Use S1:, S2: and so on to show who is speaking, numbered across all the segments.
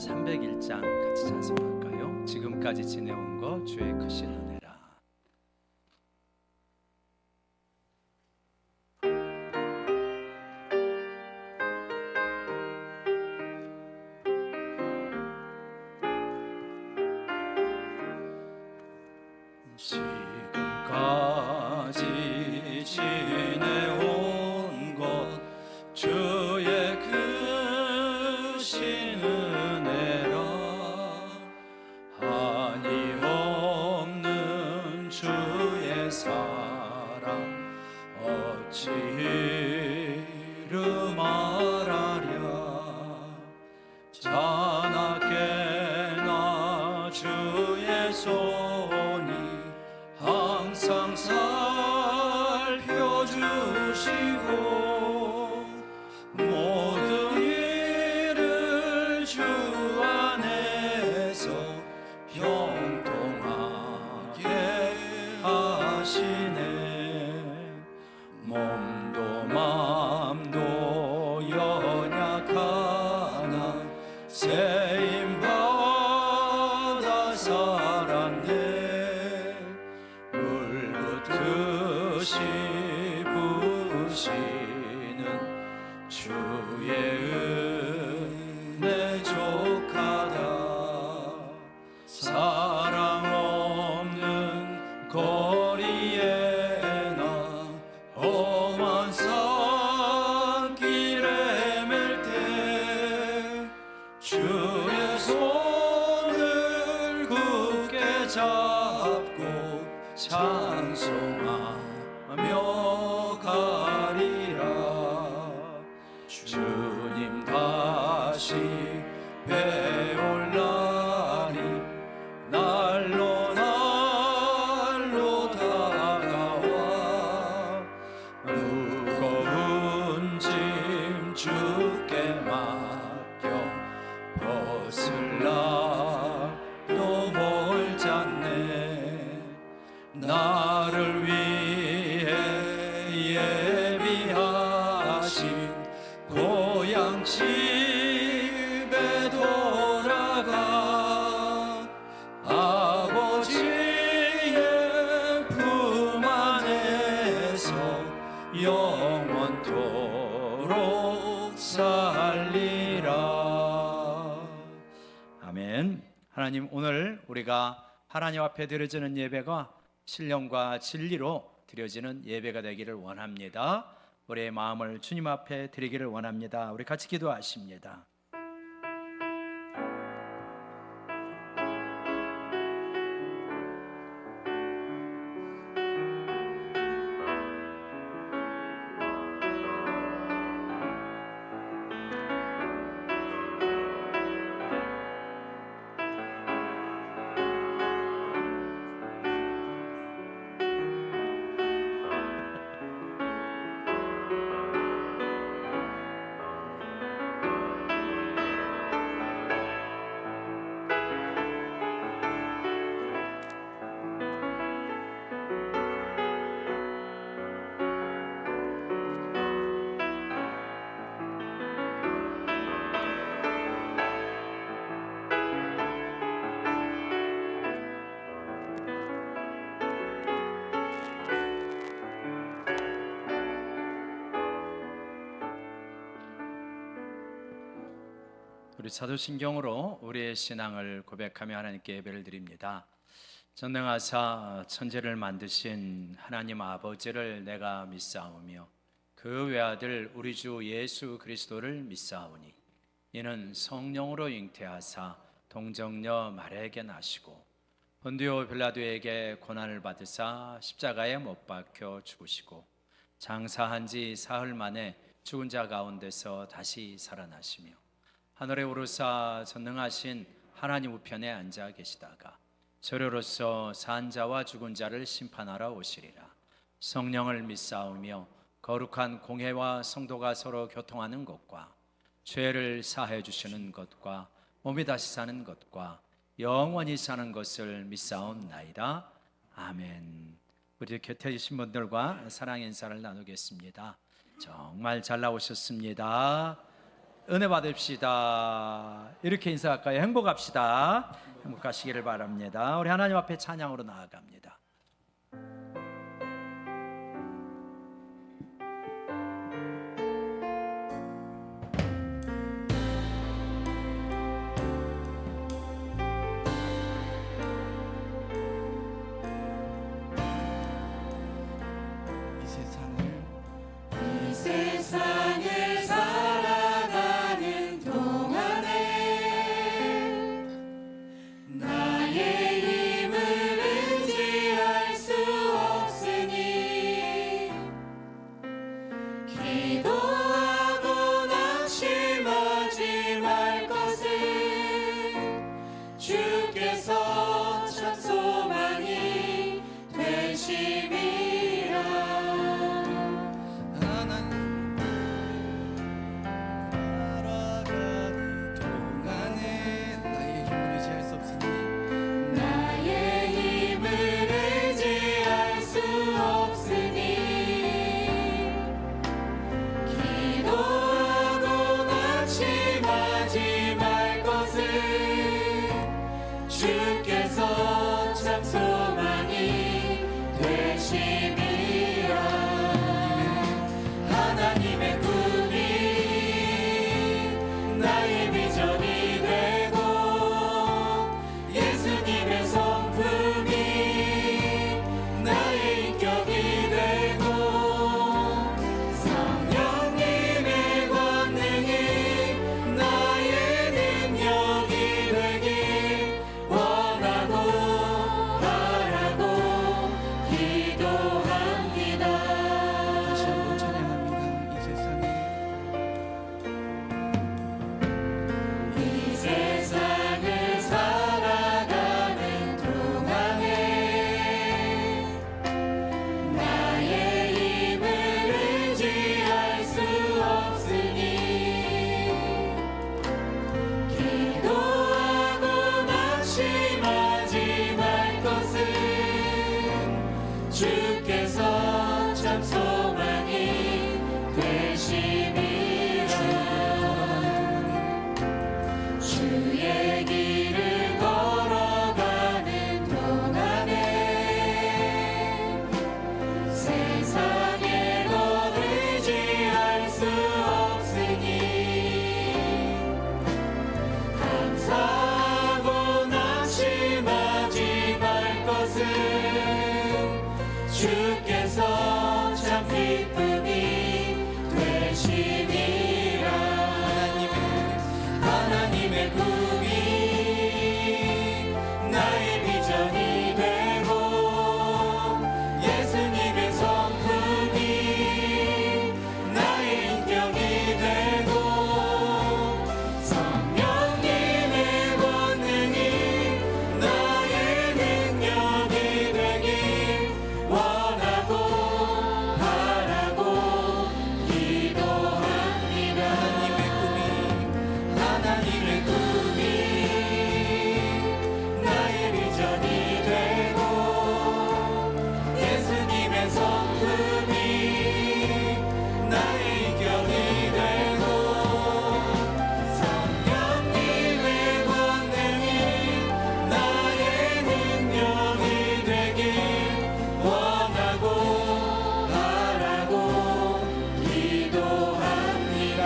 S1: 301장 같이 찬송할까요? 지금까지 지내온 것 주의 크신 은혜라. 지금까지 지내온 것 주의 크신 은혜라. 한이 없는 주의 사랑 어찌 이루 말하랴. 자나깨나 주의 손이 항상 살펴주시고 모든 일을 주 안에서 형통하게 하시네. 몸도 맘도 연약하나 세임받아 살았네. 물붓듯이 부으시는 주의 은혜 족하다. 사랑 없는 거리에 나 험한 산길에 맬 때 주의 손을 굳게 잡고 찬송하며 가리라. 주님 다시 배올 날이 날로 날로 다가와. 무거운 짐 주께 맡겨 벗을 날도 멀잖네. 나를 위해 예비하신 고향 집에 돌아가 아버지의 품 안에서 영원토록 살리라. 아멘. 하나님, 오늘 우리가 하나님 앞에 드려지는 예배가 신령과 진리로 드려지는 예배가 되기를 원합니다. 우리의 마음을 주님 앞에 드리기를 원합니다. 우리 같이 기도하십니다. 우리 사도신경으로 우리의 신앙을 고백하며 하나님께 예배를 드립니다. 전능하사 천지를 만드신 하나님 아버지를 내가 믿사오며 그 외아들 우리 주 예수 그리스도를 믿사오니 이는 성령으로 잉태하사 동정녀 마리아에게 나시고 본디오 빌라도에게 고난을 받으사 십자가에 못 박혀 죽으시고 장사한 지 사흘 만에 죽은 자 가운데서 다시 살아나시며 하늘에 오르사 전능하신 하나님 우편에 앉아 계시다가 저려로서 산 자와 죽은 자를 심판하러 오시리라. 성령을 믿사오며 거룩한 공회와 성도가 서로 교통하는 것과 죄를 사해 주시는 것과 몸이 다시 사는 것과 영원히 사는 것을 믿사옵나이다. 아멘. 우리 곁에 계신 분들과 사랑 인사를 나누겠습니다. 정말 잘 나오셨습니다. 은혜 받읍시다. 이렇게 인사할까요? 행복합시다. 행복하시기를 바랍니다. 우리 하나님 앞에 찬양으로 나아갑니다.
S2: 이 세상을 살아가는 동안에 나의 힘을 의지할 수 없으니 기도하고 낙심하지 말 것을 주께서 참 소망이 되심이라. 주께서 참 소망이 되심이라. 하나님의 꿈이 나의 비전이 되고 예수님의 성품이 나의 인격이 되고 성령님의 권능이 나의 능력이 되길 원하고 바라고 기도합니다.
S3: 다시 한번 찬양합니다.
S2: 이 세상을 살아가는 동안에 나의 힘을 의지할 수 없으니 기도하고 낙심하지 말 것은 주께서 참 소망이 되심이라. 주의 길을 걸어가는 동안에 세상의 것 의지할 수 없으니 감사하고 낙심하지 말 것은 주께서 참 기쁨이 되심이라. 하나님의 꿈이 나의 비전이 되고 예수님의 성품이 나의 인격이 되고 성령님의 권능이 나의 능력이 되길 원하고 바라고 기도합니다. 하나님의 꿈이 나의 비전이 되고 예수님의 성품이 나의 인격이 되고 성령님의 권능이 나의 능력이 되길 원하고 바라고 기도합니다.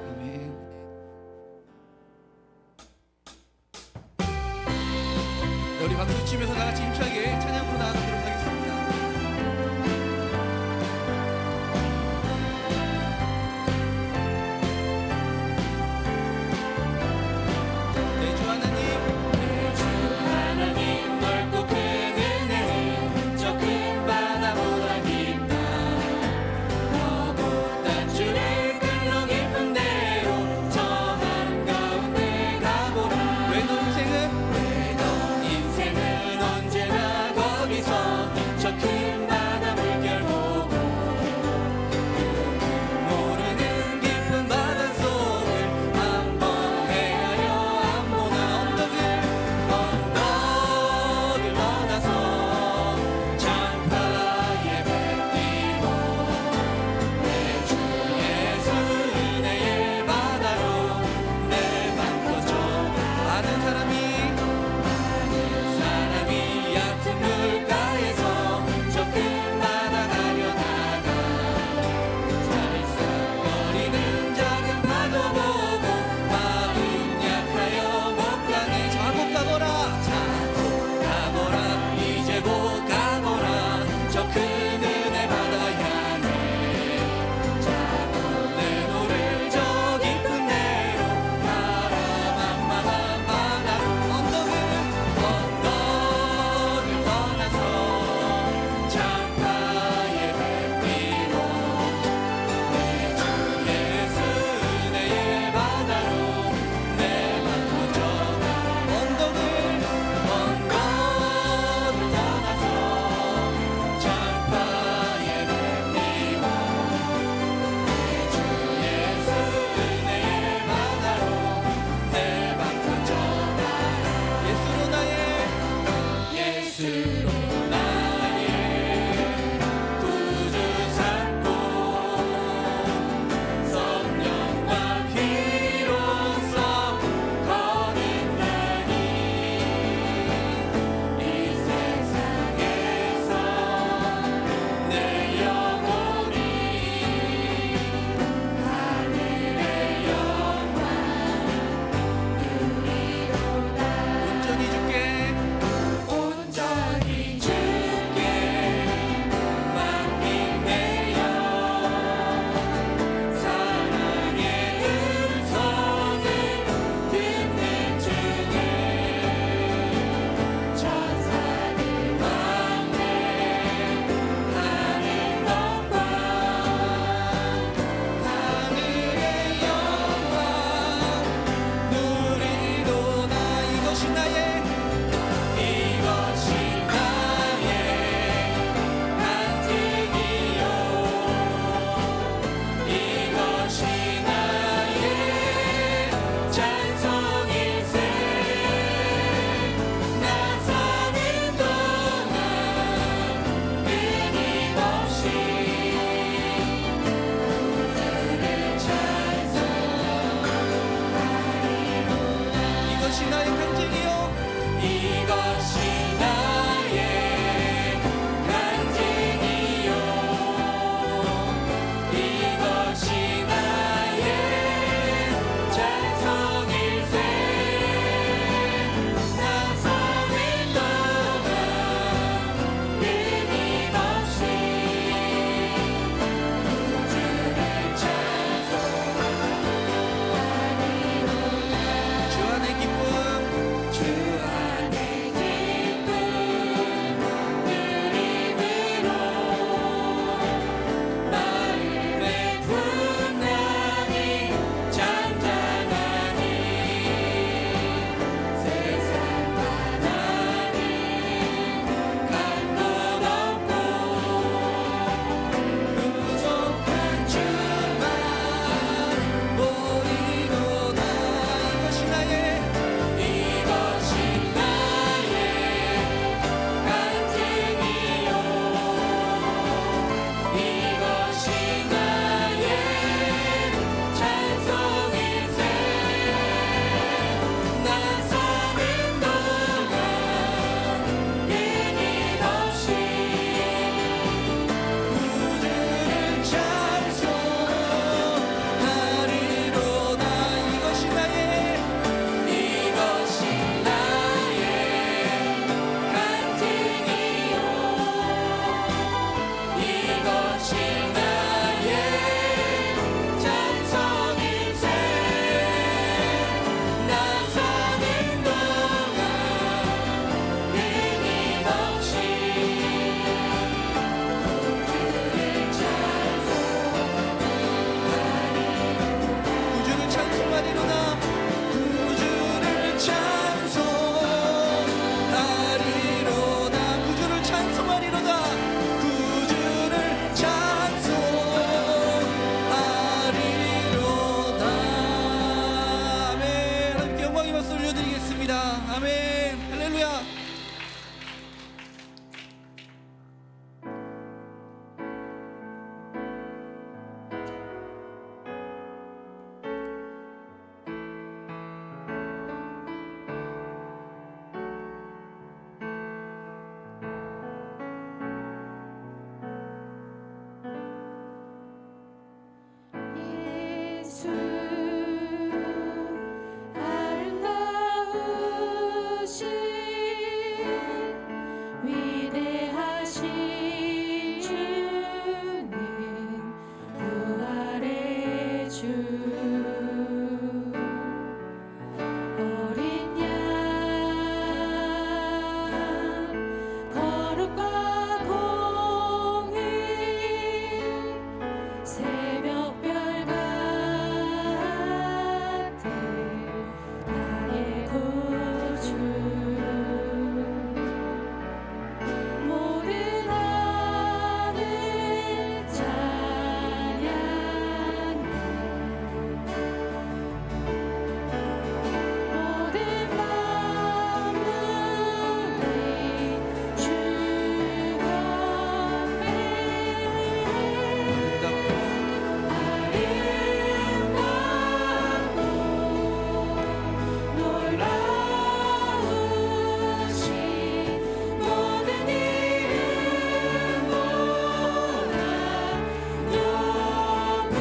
S3: 아멘. 네, 우리 박수 치면서 다 같이 힘차게 찬양으로 나아가도록 하겠습니다. 내 주 하나님,
S2: 주 하나님 넓고 큰 은혜는 저 큰 바다보다 깊다. 너도 단줄의 글로 깊은 데로 저 한가운데 가보라.
S3: 왜 너 인생은
S2: 너 인생은 언제나 거기
S3: 아멘. 할렐루야.
S4: 예수 아름다우신 위대하신 주는 부활의 주 어린 양 거룩과 공의 새벽별 같은 나의 구주 모든 하늘 찬양해 모든 만물이 놀라우신 모든 이름보다 높은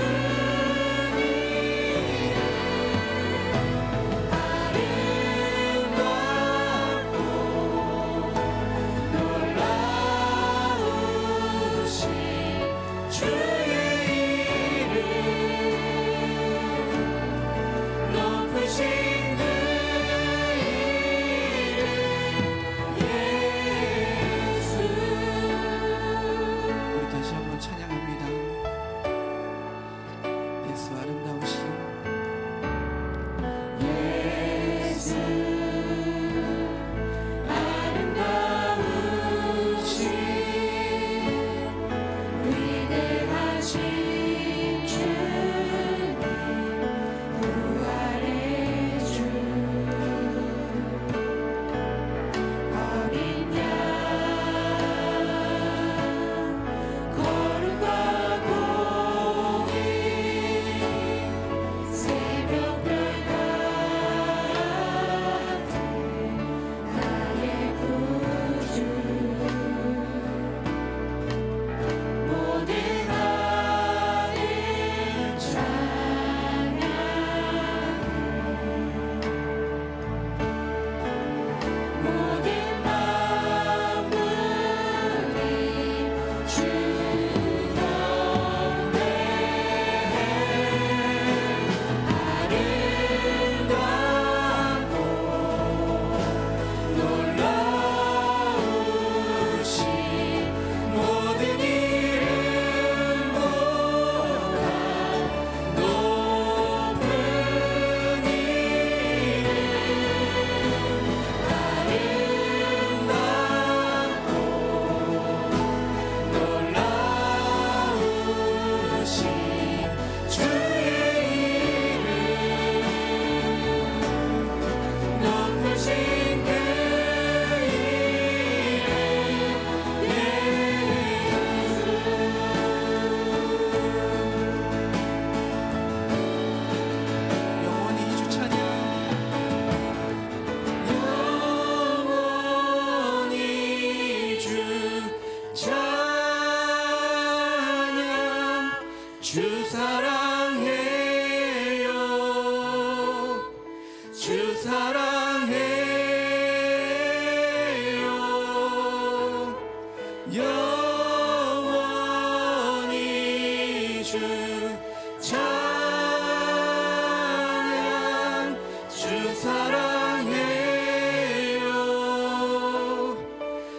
S4: 놀라우신 주의 이름 높으신 그 이름 예수
S3: 우리 다시 한번 찬양합니다. 예수 아름다우신
S4: 예수 아름다우신 위대하신 주님 부활의 주 어린 양 거룩과 공의 새벽별 같은 나의 구주 모든 하늘 찬양해 모든 만물이 주 아름답고 놀라우신 모든 이름보다 높은 이름 아름답고 놀라우신 주의 이름 높으신 그 이름
S3: 영원히 주 찬양.
S4: 영원히 주 찬양 주 사랑해요 주 사랑해요 영원히 주 찬양 주 사랑해요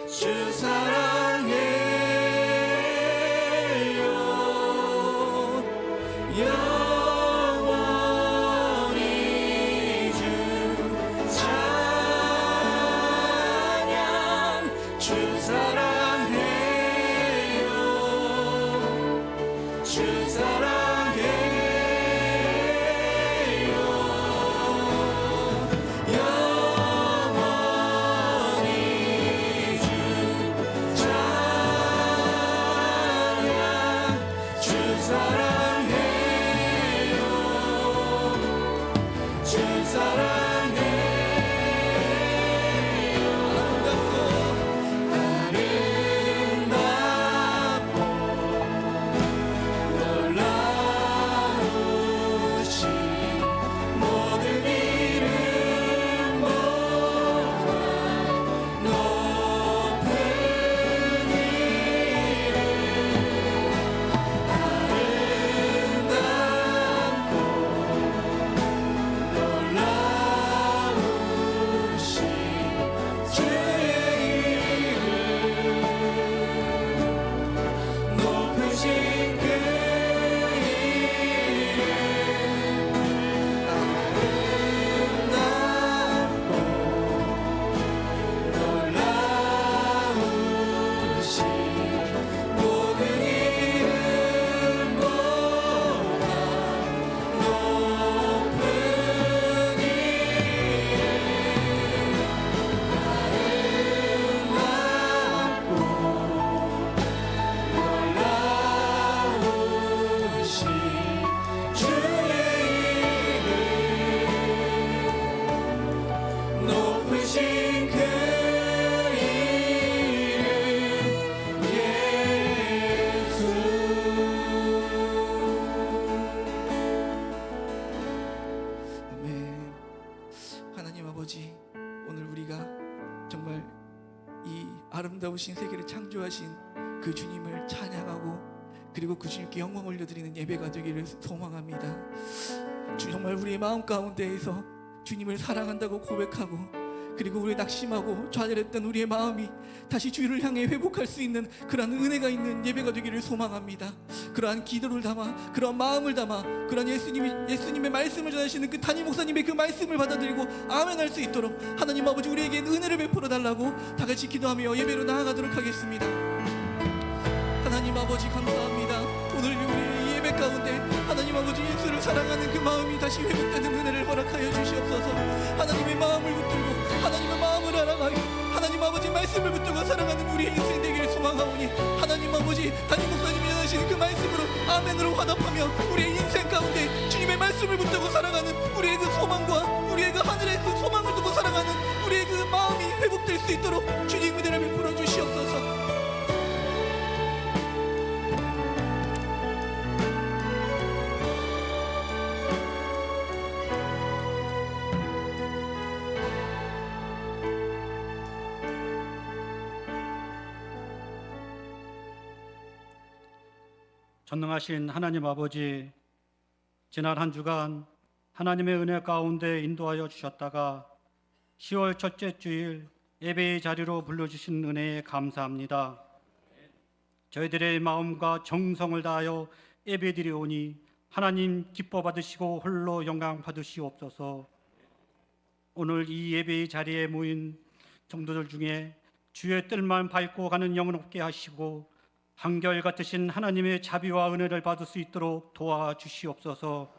S4: 주 사랑해요 영원히 주 찬양 주 사랑해요 주 사랑해요 영원히 주 찬양 주 사랑해요 주 사랑해요 아름답고 놀라우신 모든 이름보다 높은 이름 아름답고 놀라우신 주의 이름 높으신 그 아름답고 놀라우신 모든 이름보다 높은 이름 아름답고 놀라우신 주의 이름 높으신 그 이름 예수 아멘. 하나님 아버지 오늘 우리가 정말 이 아름다우신 세계를 창조하신 그 주님을 찬양하고 그리고 그 주님께 영광 올려드리는 예배가 되기를 소망합니다. 주 정말 우리의 마음 가운데에서 주님을 사랑한다고 고백하고 그리고 우리 낙심하고 좌절했던 우리의 마음이 다시 주를 향해 회복할 수 있는 그러한 은혜가 있는 예배가 되기를 소망합니다. 그러한 기도를 담아 그러한 마음을 담아 그러한 예수님의 말씀을 전하시는 그 담임 목사님의 그 말씀을 받아들이고 아멘할 수 있도록 하나님 아버지 우리에게 은혜를 베풀어 달라고 다 같이 기도하며 예배로 나아가도록 하겠습니다. 하나님 아버지 감사합니다. 오늘 우리의 예배 가운데 하나님 아버지 예수를 사랑하는 그 마음이 다시 회복되는 은혜를 허락하여 주시옵소서. 하나님의 마음을 붙들고 하나님의 마음을 알아가요 하나님 아버지 말씀을 붙들고 살아가는 우리의 인생 되기를 소망하오니 하나님 아버지 담임 목사님이 전하시는 그 말씀으로 아멘으로 화답하며 우리의 인생 가운데 주님의 말씀을 붙들고 살아가는 우리의 그 소망과 우리의 그 하늘의 그 소망을 두고 살아가는 우리의 그 마음이 회복될 수 있도록 주님 은혜를 베풀어 주시옵소서.
S5: 전능하신 하나님 아버지, 지난 한 주간 하나님의 은혜 가운데 인도하여 주셨다가 10월 첫째 주일 예배의 자리로 불러주신 은혜에 감사합니다. 저희들의 마음과 정성을 다하여 예배드리오니 하나님 기뻐 받으시고 홀로 영광 받으시옵소서. 오늘 이 예배의 자리에 모인 성도들 중에 주의 뜰만 밟고 가는 영혼 없게 하시고 한결같으신 하나님의 자비와 은혜를 받을 수 있도록 도와주시옵소서.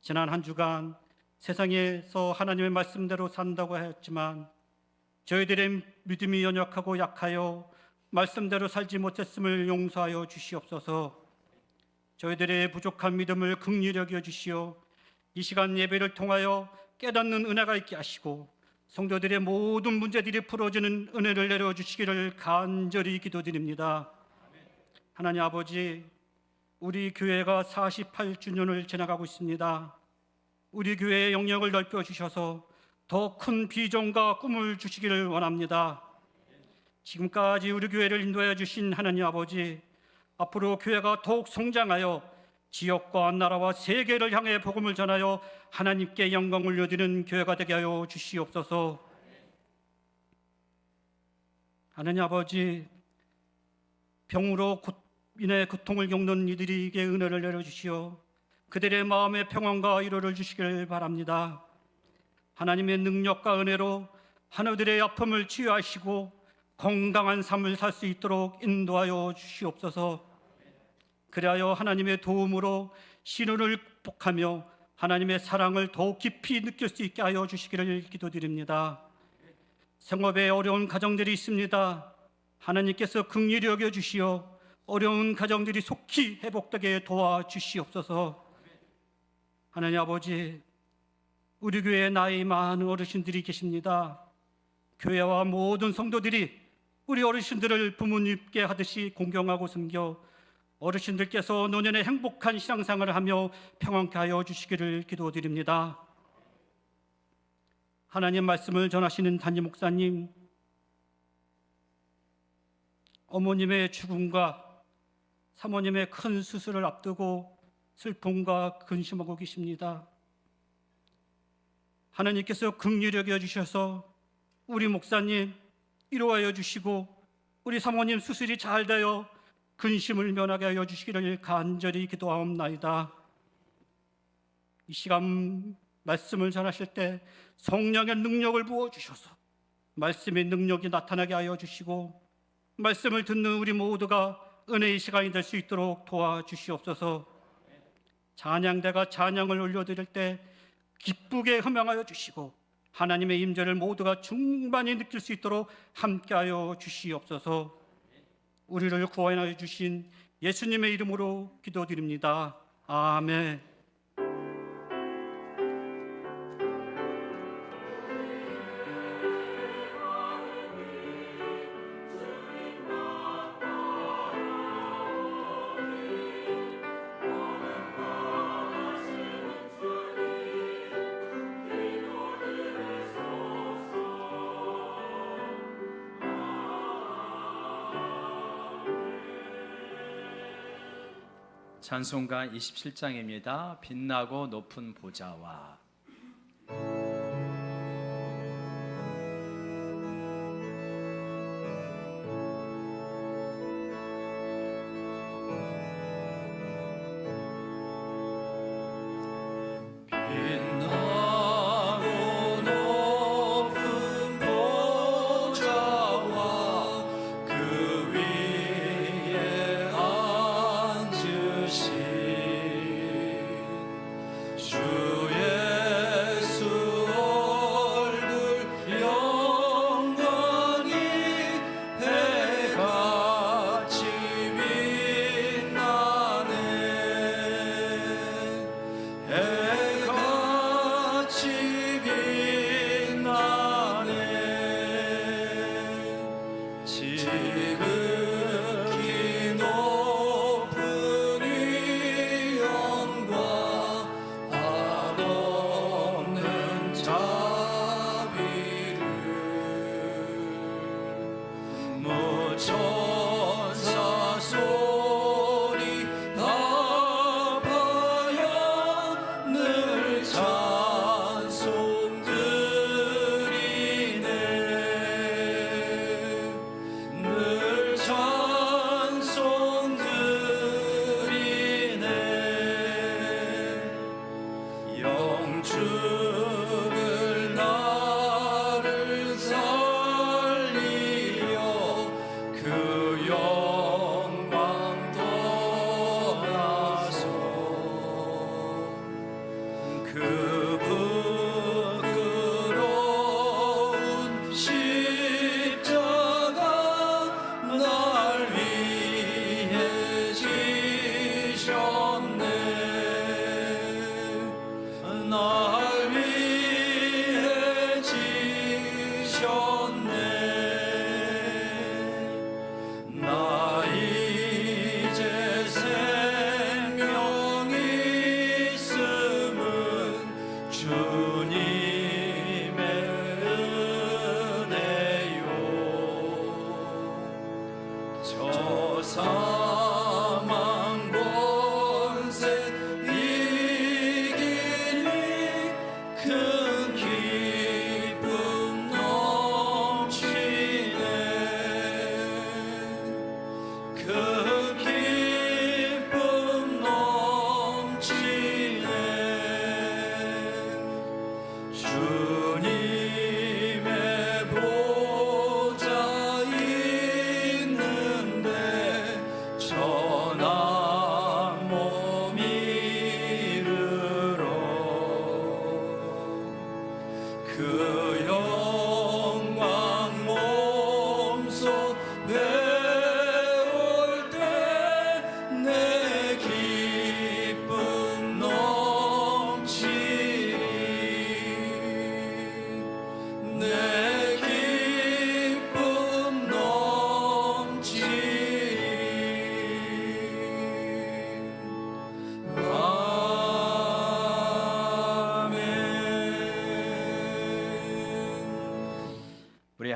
S5: 지난 한 주간 세상에서 하나님의 말씀대로 산다고 하였지만 저희들의 믿음이 연약하고 약하여 말씀대로 살지 못했음을 용서하여 주시옵소서. 저희들의 부족한 믿음을 긍휼히 여겨 주시어 이 시간 예배를 통하여 깨닫는 은혜가 있게 하시고 성도들의 모든 문제들이 풀어지는 은혜를 내려주시기를 간절히 기도드립니다. 하나님 아버지, 우리 교회가 48주년을 지나가고 있습니다. 우리 교회의 영역을 넓혀주셔서 더 큰 비전과 꿈을 주시기를 원합니다. 지금까지 우리 교회를 인도해 주신 하나님 아버지, 앞으로 교회가 더욱 성장하여 지역과 나라와 세계를 향해 복음을 전하여 하나님께 영광을 올려드리는 교회가 되게 하여 주시옵소서. 하나님 아버지, 병으로 인해 고통을 겪는 이들에게 은혜를 내려주시어 그들의 마음의 평안과 위로를 주시길 바랍니다. 하나님의 능력과 은혜로 하나들의 아픔을 치유하시고 건강한 삶을 살 수 있도록 인도하여 주시옵소서. 그리하여 하나님의 도움으로 신혼을 극복하며 하나님의 사랑을 더욱 깊이 느낄 수 있게 하여 주시기를 기도드립니다. 생업에 어려운 가정들이 있습니다. 하나님께서 긍휼히 여겨 주시어 어려운 가정들이 속히 회복되게 도와주시옵소서. 하나님 아버지, 우리 교회에 나이 많은 어르신들이 계십니다. 교회와 모든 성도들이 우리 어르신들을 부모님께 하듯이 공경하고 섬겨 어르신들께서 노년에 행복한 신앙생활을 하며 평안케 하여 주시기를 기도드립니다. 하나님 말씀을 전하시는 담임 목사님, 어머님의 죽음과 사모님의 큰 수술을 앞두고 슬픔과 근심하고 계십니다. 하나님께서 긍휼히 여겨 주셔서 우리 목사님 위로하여 주시고 우리 사모님 수술이 잘 되어 근심을 면하게 하여 주시기를 간절히 기도하옵나이다. 이 시간 말씀을 전하실 때 성령의 능력을 부어주셔서 말씀의 능력이 나타나게 하여 주시고 말씀을 듣는 우리 모두가 은혜의 시간이 될 수 있도록 도와주시옵소서. 찬양대가 찬양을 올려드릴 때 기쁘게 흠양하여 주시고 하나님의 임재를 모두가 충만히 느낄 수 있도록 함께하여 주시옵소서. 우리를 구원하여 주신 예수님의 이름으로 기도드립니다. 아멘.
S1: 찬송가 27장입니다. 빛나고 높은 보좌와.
S2: 빛나고 높은 보좌와 그 위에 앉으신 주의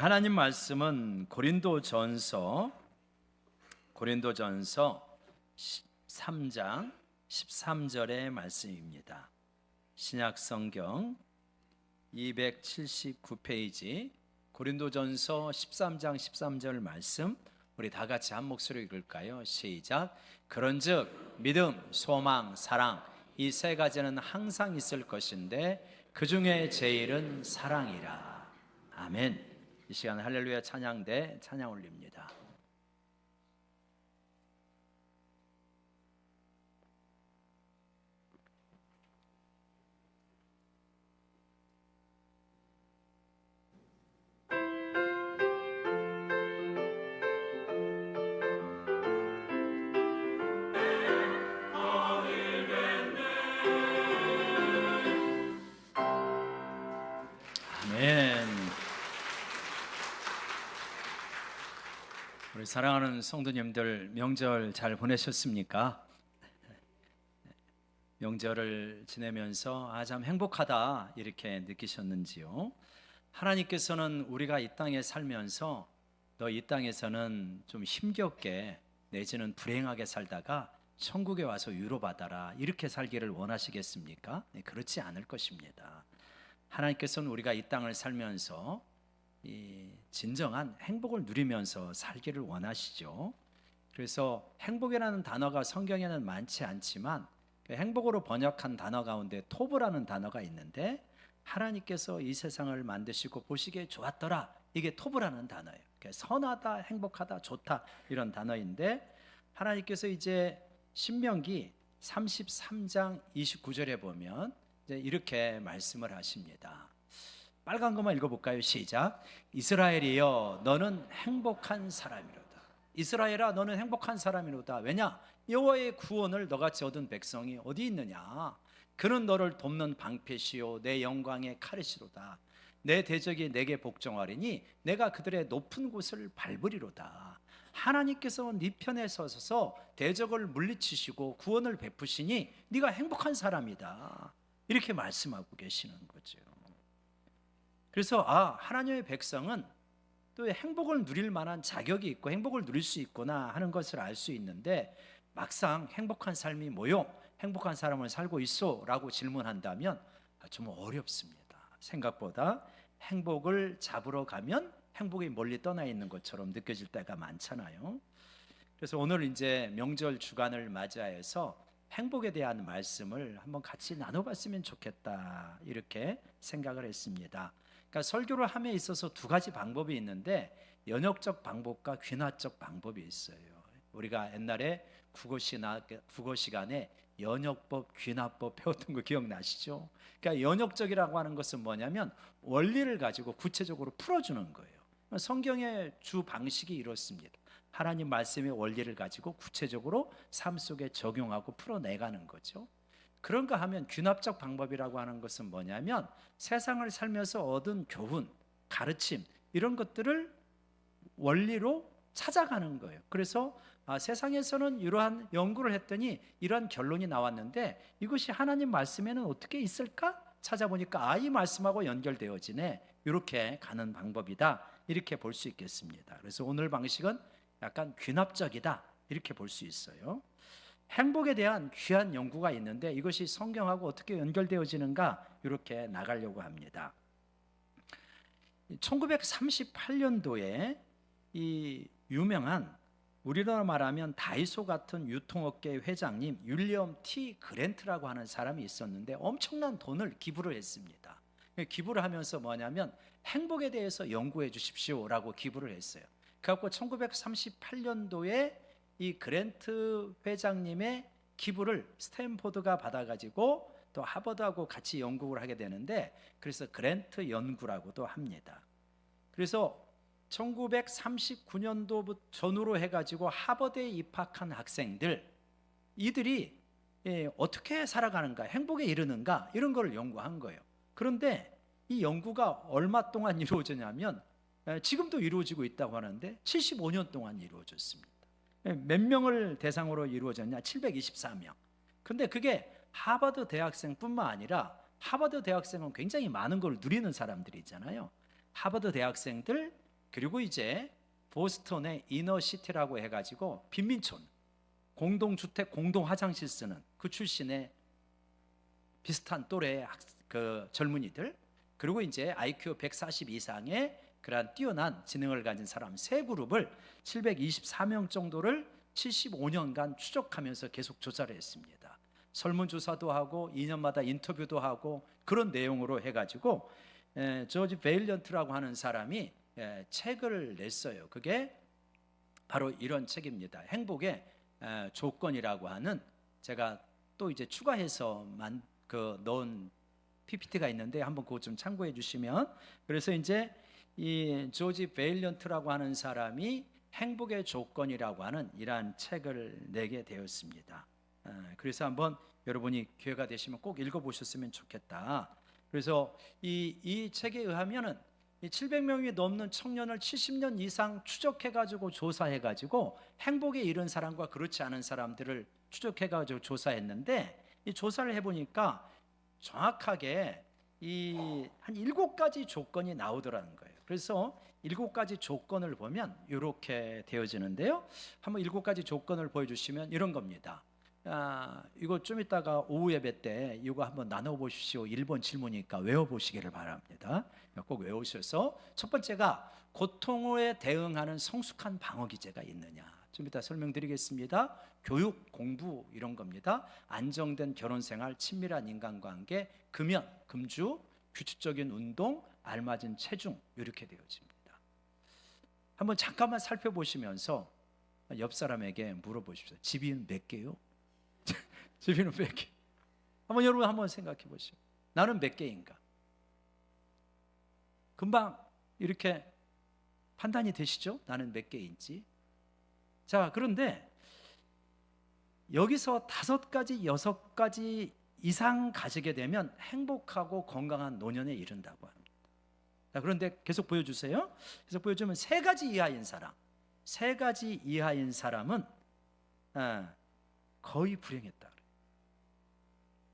S1: 하나님 말씀은 고린도전서 13장 13절의 말씀입니다. 신약 성경 279페이지 고린도전서 13장 13절 말씀, 우리 다 같이 한 목소리 읽을까요? 시작. 그런즉 믿음, 소망, 사랑 이 세 가지는 항상 있을 것인데 그 중에 제일은 사랑이라. 아멘. 이 시간 할렐루야 찬양대 찬양 올립니다. 아멘. 우리 사랑하는 성도님들, 명절 잘 보내셨습니까? 명절을 지내면서 참 행복하다 이렇게 느끼셨는지요? 하나님께서는 우리가 이 땅에 살면서 너 이 땅에서는 좀 힘겹게 내지는 불행하게 살다가 천국에 와서 위로받아라 이렇게 살기를 원하시겠습니까? 네, 그렇지 않을 것입니다. 하나님께서는 우리가 이 땅을 살면서 이 진정한 행복을 누리면서 살기를 원하시죠. 그래서 행복이라는 단어가 성경에는 많지 않지만 그 행복으로 번역한 단어 가운데 토브라는 단어가 있는데, 하나님께서 이 세상을 만드시고 보시기에 좋았더라, 이게 토브라는 단어예요. 선하다, 행복하다, 좋다 이런 단어인데, 하나님께서 이제 신명기 33장 29절에 보면 이제 이렇게 말씀을 하십니다. 빨간 것만 읽어볼까요? 시작. 이스라엘이여 너는 행복한 사람이로다. 이스라엘아 너는 행복한 사람이로다. 왜냐? 여호와의 구원을 너같이 얻은 백성이 어디 있느냐? 그는 너를 돕는 방패시요 내 영광의 카르시로다. 내 대적이 내게 복종하리니 내가 그들의 높은 곳을 밟으리로다. 하나님께서 네 편에 서서 대적을 물리치시고 구원을 베푸시니 네가 행복한 사람이다, 이렇게 말씀하고 계시는 거죠. 그래서 하나님의 백성은 또 행복을 누릴 만한 자격이 있고 행복을 누릴 수 있구나 하는 것을 알 수 있는데, 막상 행복한 삶이 뭐요? 행복한 사람을 살고 있어? 라고 질문한다면 좀 어렵습니다. 생각보다 행복을 잡으러 가면 행복이 멀리 떠나 있는 것처럼 느껴질 때가 많잖아요. 그래서 오늘 이제 명절 주간을 맞이해서 행복에 대한 말씀을 한번 같이 나눠봤으면 좋겠다, 이렇게 생각을 했습니다. 그러니까 설교를 함에 있어서 두 가지 방법이 있는데, 연역적 방법과 귀납적 방법이 있어요. 우리가 옛날에 국어 시간에 연역법, 귀납법 배웠던 거 기억나시죠? 그러니까 연역적이라고 하는 것은 뭐냐면 원리를 가지고 구체적으로 풀어주는 거예요. 성경의 주 방식이 이렇습니다. 하나님 말씀의 원리를 가지고 구체적으로 삶 속에 적용하고 풀어내가는 거죠. 그런가 하면 귀납적 방법이라고 하는 것은 뭐냐면 세상을 살면서 얻은 교훈, 가르침 이런 것들을 원리로 찾아가는 거예요. 그래서 세상에서는 이러한 연구를 했더니 이러한 결론이 나왔는데 이것이 하나님 말씀에는 어떻게 있을까? 찾아보니까 이 말씀하고 연결되어지네, 이렇게 가는 방법이다, 이렇게 볼 수 있겠습니다. 그래서 오늘 방식은 약간 귀납적이다, 이렇게 볼 수 있어요. 행복에 대한 귀한 연구가 있는데 이것이 성경하고 어떻게 연결되어지는가, 이렇게 나가려고 합니다. 1938년도에 이 유명한, 우리나라 말하면 다이소 같은 유통업계 회장님 윌리엄 T. 그랜트라고 하는 사람이 있었는데 엄청난 돈을 기부를 했습니다. 기부를 하면서 뭐냐면 행복에 대해서 연구해 주십시오라고 기부를 했어요. 그래갖고 1938년도에 이 그랜트 회장님의 기부를 스탠포드가 받아가지고 또 하버드하고 같이 연구를 하게 되는데, 그래서 그랜트 연구라고도 합니다. 그래서 1939년도 전후로 해가지고 하버드에 입학한 학생들, 이들이 어떻게 살아가는가, 행복에 이르는가, 이런 걸 연구한 거예요. 그런데 이 연구가 얼마 동안 이루어지냐면 지금도 이루어지고 있다고 하는데 75년 동안 이루어졌습니다. 몇 명을 대상으로 이루어졌냐? 724명. 근데 그게 하버드 대학생뿐만 아니라, 하버드 대학생은 굉장히 많은 걸 누리는 사람들이잖아요. 하버드 대학생들 그리고 이제 보스턴의 이너시티라고 해가지고 빈민촌, 공동주택, 공동화장실 쓰는 그 출신의 비슷한 또래의 그 젊은이들, 그리고 이제 IQ 140 이상의 그러한 뛰어난 지능을 가진 사람 세 그룹을 724명 정도를 75년간 추적하면서 계속 조사를 했습니다. 설문조사도 하고 2년마다 인터뷰도 하고 그런 내용으로 해가지고 조지 베일런트라고 하는 사람이 책을 냈어요. 그게 바로 이런 책입니다. 행복의 조건이라고 하는, 제가 또 이제 추가해서 넣은 PPT가 있는데 한번 그거 좀 참고해 주시면, 그래서 이제 이 조지 베일런트라고 하는 사람이 행복의 조건이라고 하는 이러한 책을 내게 되었습니다. 그래서 한번 여러분이 기회가 되시면 꼭 읽어보셨으면 좋겠다. 그래서 이 책에 의하면은 이 700명이 넘는 청년을 70년 이상 추적해가지고 조사해가지고 행복에 이른 사람과 그렇지 않은 사람들을 추적해가지고 조사했는데, 이 조사를 해보니까 정확하게 이 한 7가지 조건이 나오더라는 거예요. 그래서 7가지 조건을 보면 이렇게 되어지는데요. 한번 7가지 조건을 보여주시면 이런 겁니다. 이거 좀 이따가 오후 예배 때 이거 한번 나눠보십시오. 1번 질문이니까 외워보시기를 바랍니다. 꼭 외우셔서, 첫 번째가 고통에 대응하는 성숙한 방어 기제가 있느냐. 좀 이따 설명드리겠습니다. 교육, 공부 이런 겁니다. 안정된 결혼생활, 친밀한 인간관계, 금연, 금주, 규칙적인 운동, 알맞은 체중, 이렇게 되어집니다. 한번 잠깐만 살펴보시면서 옆 사람에게 물어보십시오. 집이는 몇 개요? 집이는 몇 개? 한번 여러분 한번 생각해 보시죠. 나는 몇 개인가? 금방 이렇게 판단이 되시죠? 나는 몇 개인지. 자, 그런데 여기서 5가지, 6가지 이상 가지게 되면 행복하고 건강한 노년에 이른다고 합니다. 자, 그런데 계속 보여주세요. 계속 보여주면 3가지 이하인 사람, 3가지 이하인 사람은 거의 불행했다.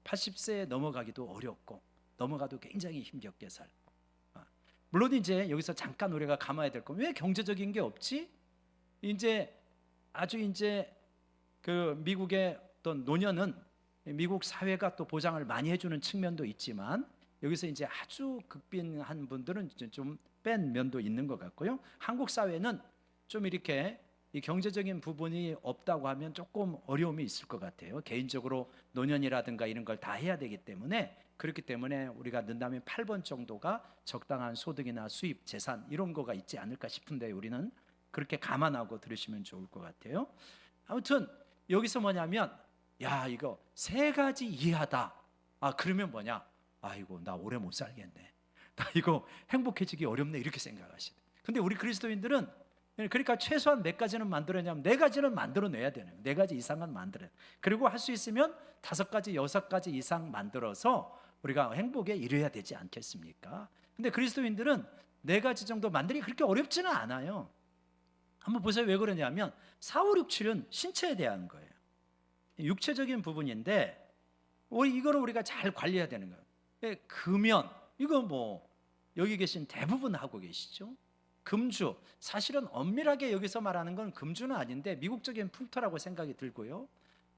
S1: 80세에 넘어가기도 어렵고 넘어가도 굉장히 힘겹게 살고. 물론 이제 여기서 잠깐 우리가 감아야 될 건, 왜 경제적인 게 없지? 이제 아주 이제 그 미국의 어떤 노년은 미국 사회가 또 보장을 많이 해주는 측면도 있지만, 여기서 이제 아주 극빈한 분들은 좀 뺀 면도 있는 것 같고요. 한국 사회는 좀 이렇게 이 경제적인 부분이 없다고 하면 조금 어려움이 있을 것 같아요. 개인적으로 노년이라든가 이런 걸 다 해야 되기 때문에, 그렇기 때문에 우리가 는다면 8번 정도가 적당한 소득이나 수입, 재산 이런 거가 있지 않을까 싶은데, 우리는 그렇게 감안하고 들으시면 좋을 것 같아요. 아무튼 여기서 뭐냐면, 야, 이거 3가지 이하다. 그러면 뭐냐? 아이고, 나 오래 못 살겠네. 나 이거 행복해지기 어렵네. 이렇게 생각하시대. 근데 우리 그리스도인들은, 그러니까 최소한 몇 가지는 만들어내냐면 4가지는 만들어내야 되는 거예요. 4가지 이상은 만들어야 돼요. 그리고 할 수 있으면 5가지, 6가지 이상 만들어서 우리가 행복에 이르야 되지 않겠습니까? 근데 그리스도인들은 4가지 정도 만들기 그렇게 어렵지는 않아요. 한번 보세요. 왜 그러냐면 4, 5, 6, 7은 신체에 대한 거예요. 육체적인 부분인데 이거를 우리가 잘 관리해야 되는 거예요. 금연, 이거 뭐 여기 계신 대부분 하고 계시죠? 금주, 사실은 엄밀하게 여기서 말하는 건 금주는 아닌데 미국적인 풍토라고 생각이 들고요.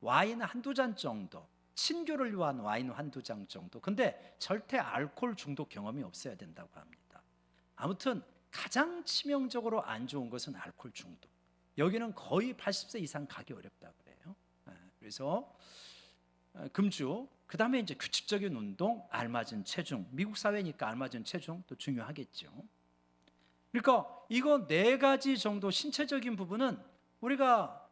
S1: 와인 1-2잔 정도, 친교를 위한 와인 1-2잔 정도. 근데 절대 알코올 중독 경험이 없어야 된다고 합니다. 아무튼 가장 치명적으로 안 좋은 것은 알코올 중독. 여기는 거의 80세 이상 가기 어렵다고 그래요. 그래서 금주, 그 다음에 이제 규칙적인 운동, 알맞은 체중. 미국 사회니까 알맞은 체중도 중요하겠죠. 그러니까 이거 4가지 정도 신체적인 부분은 우리가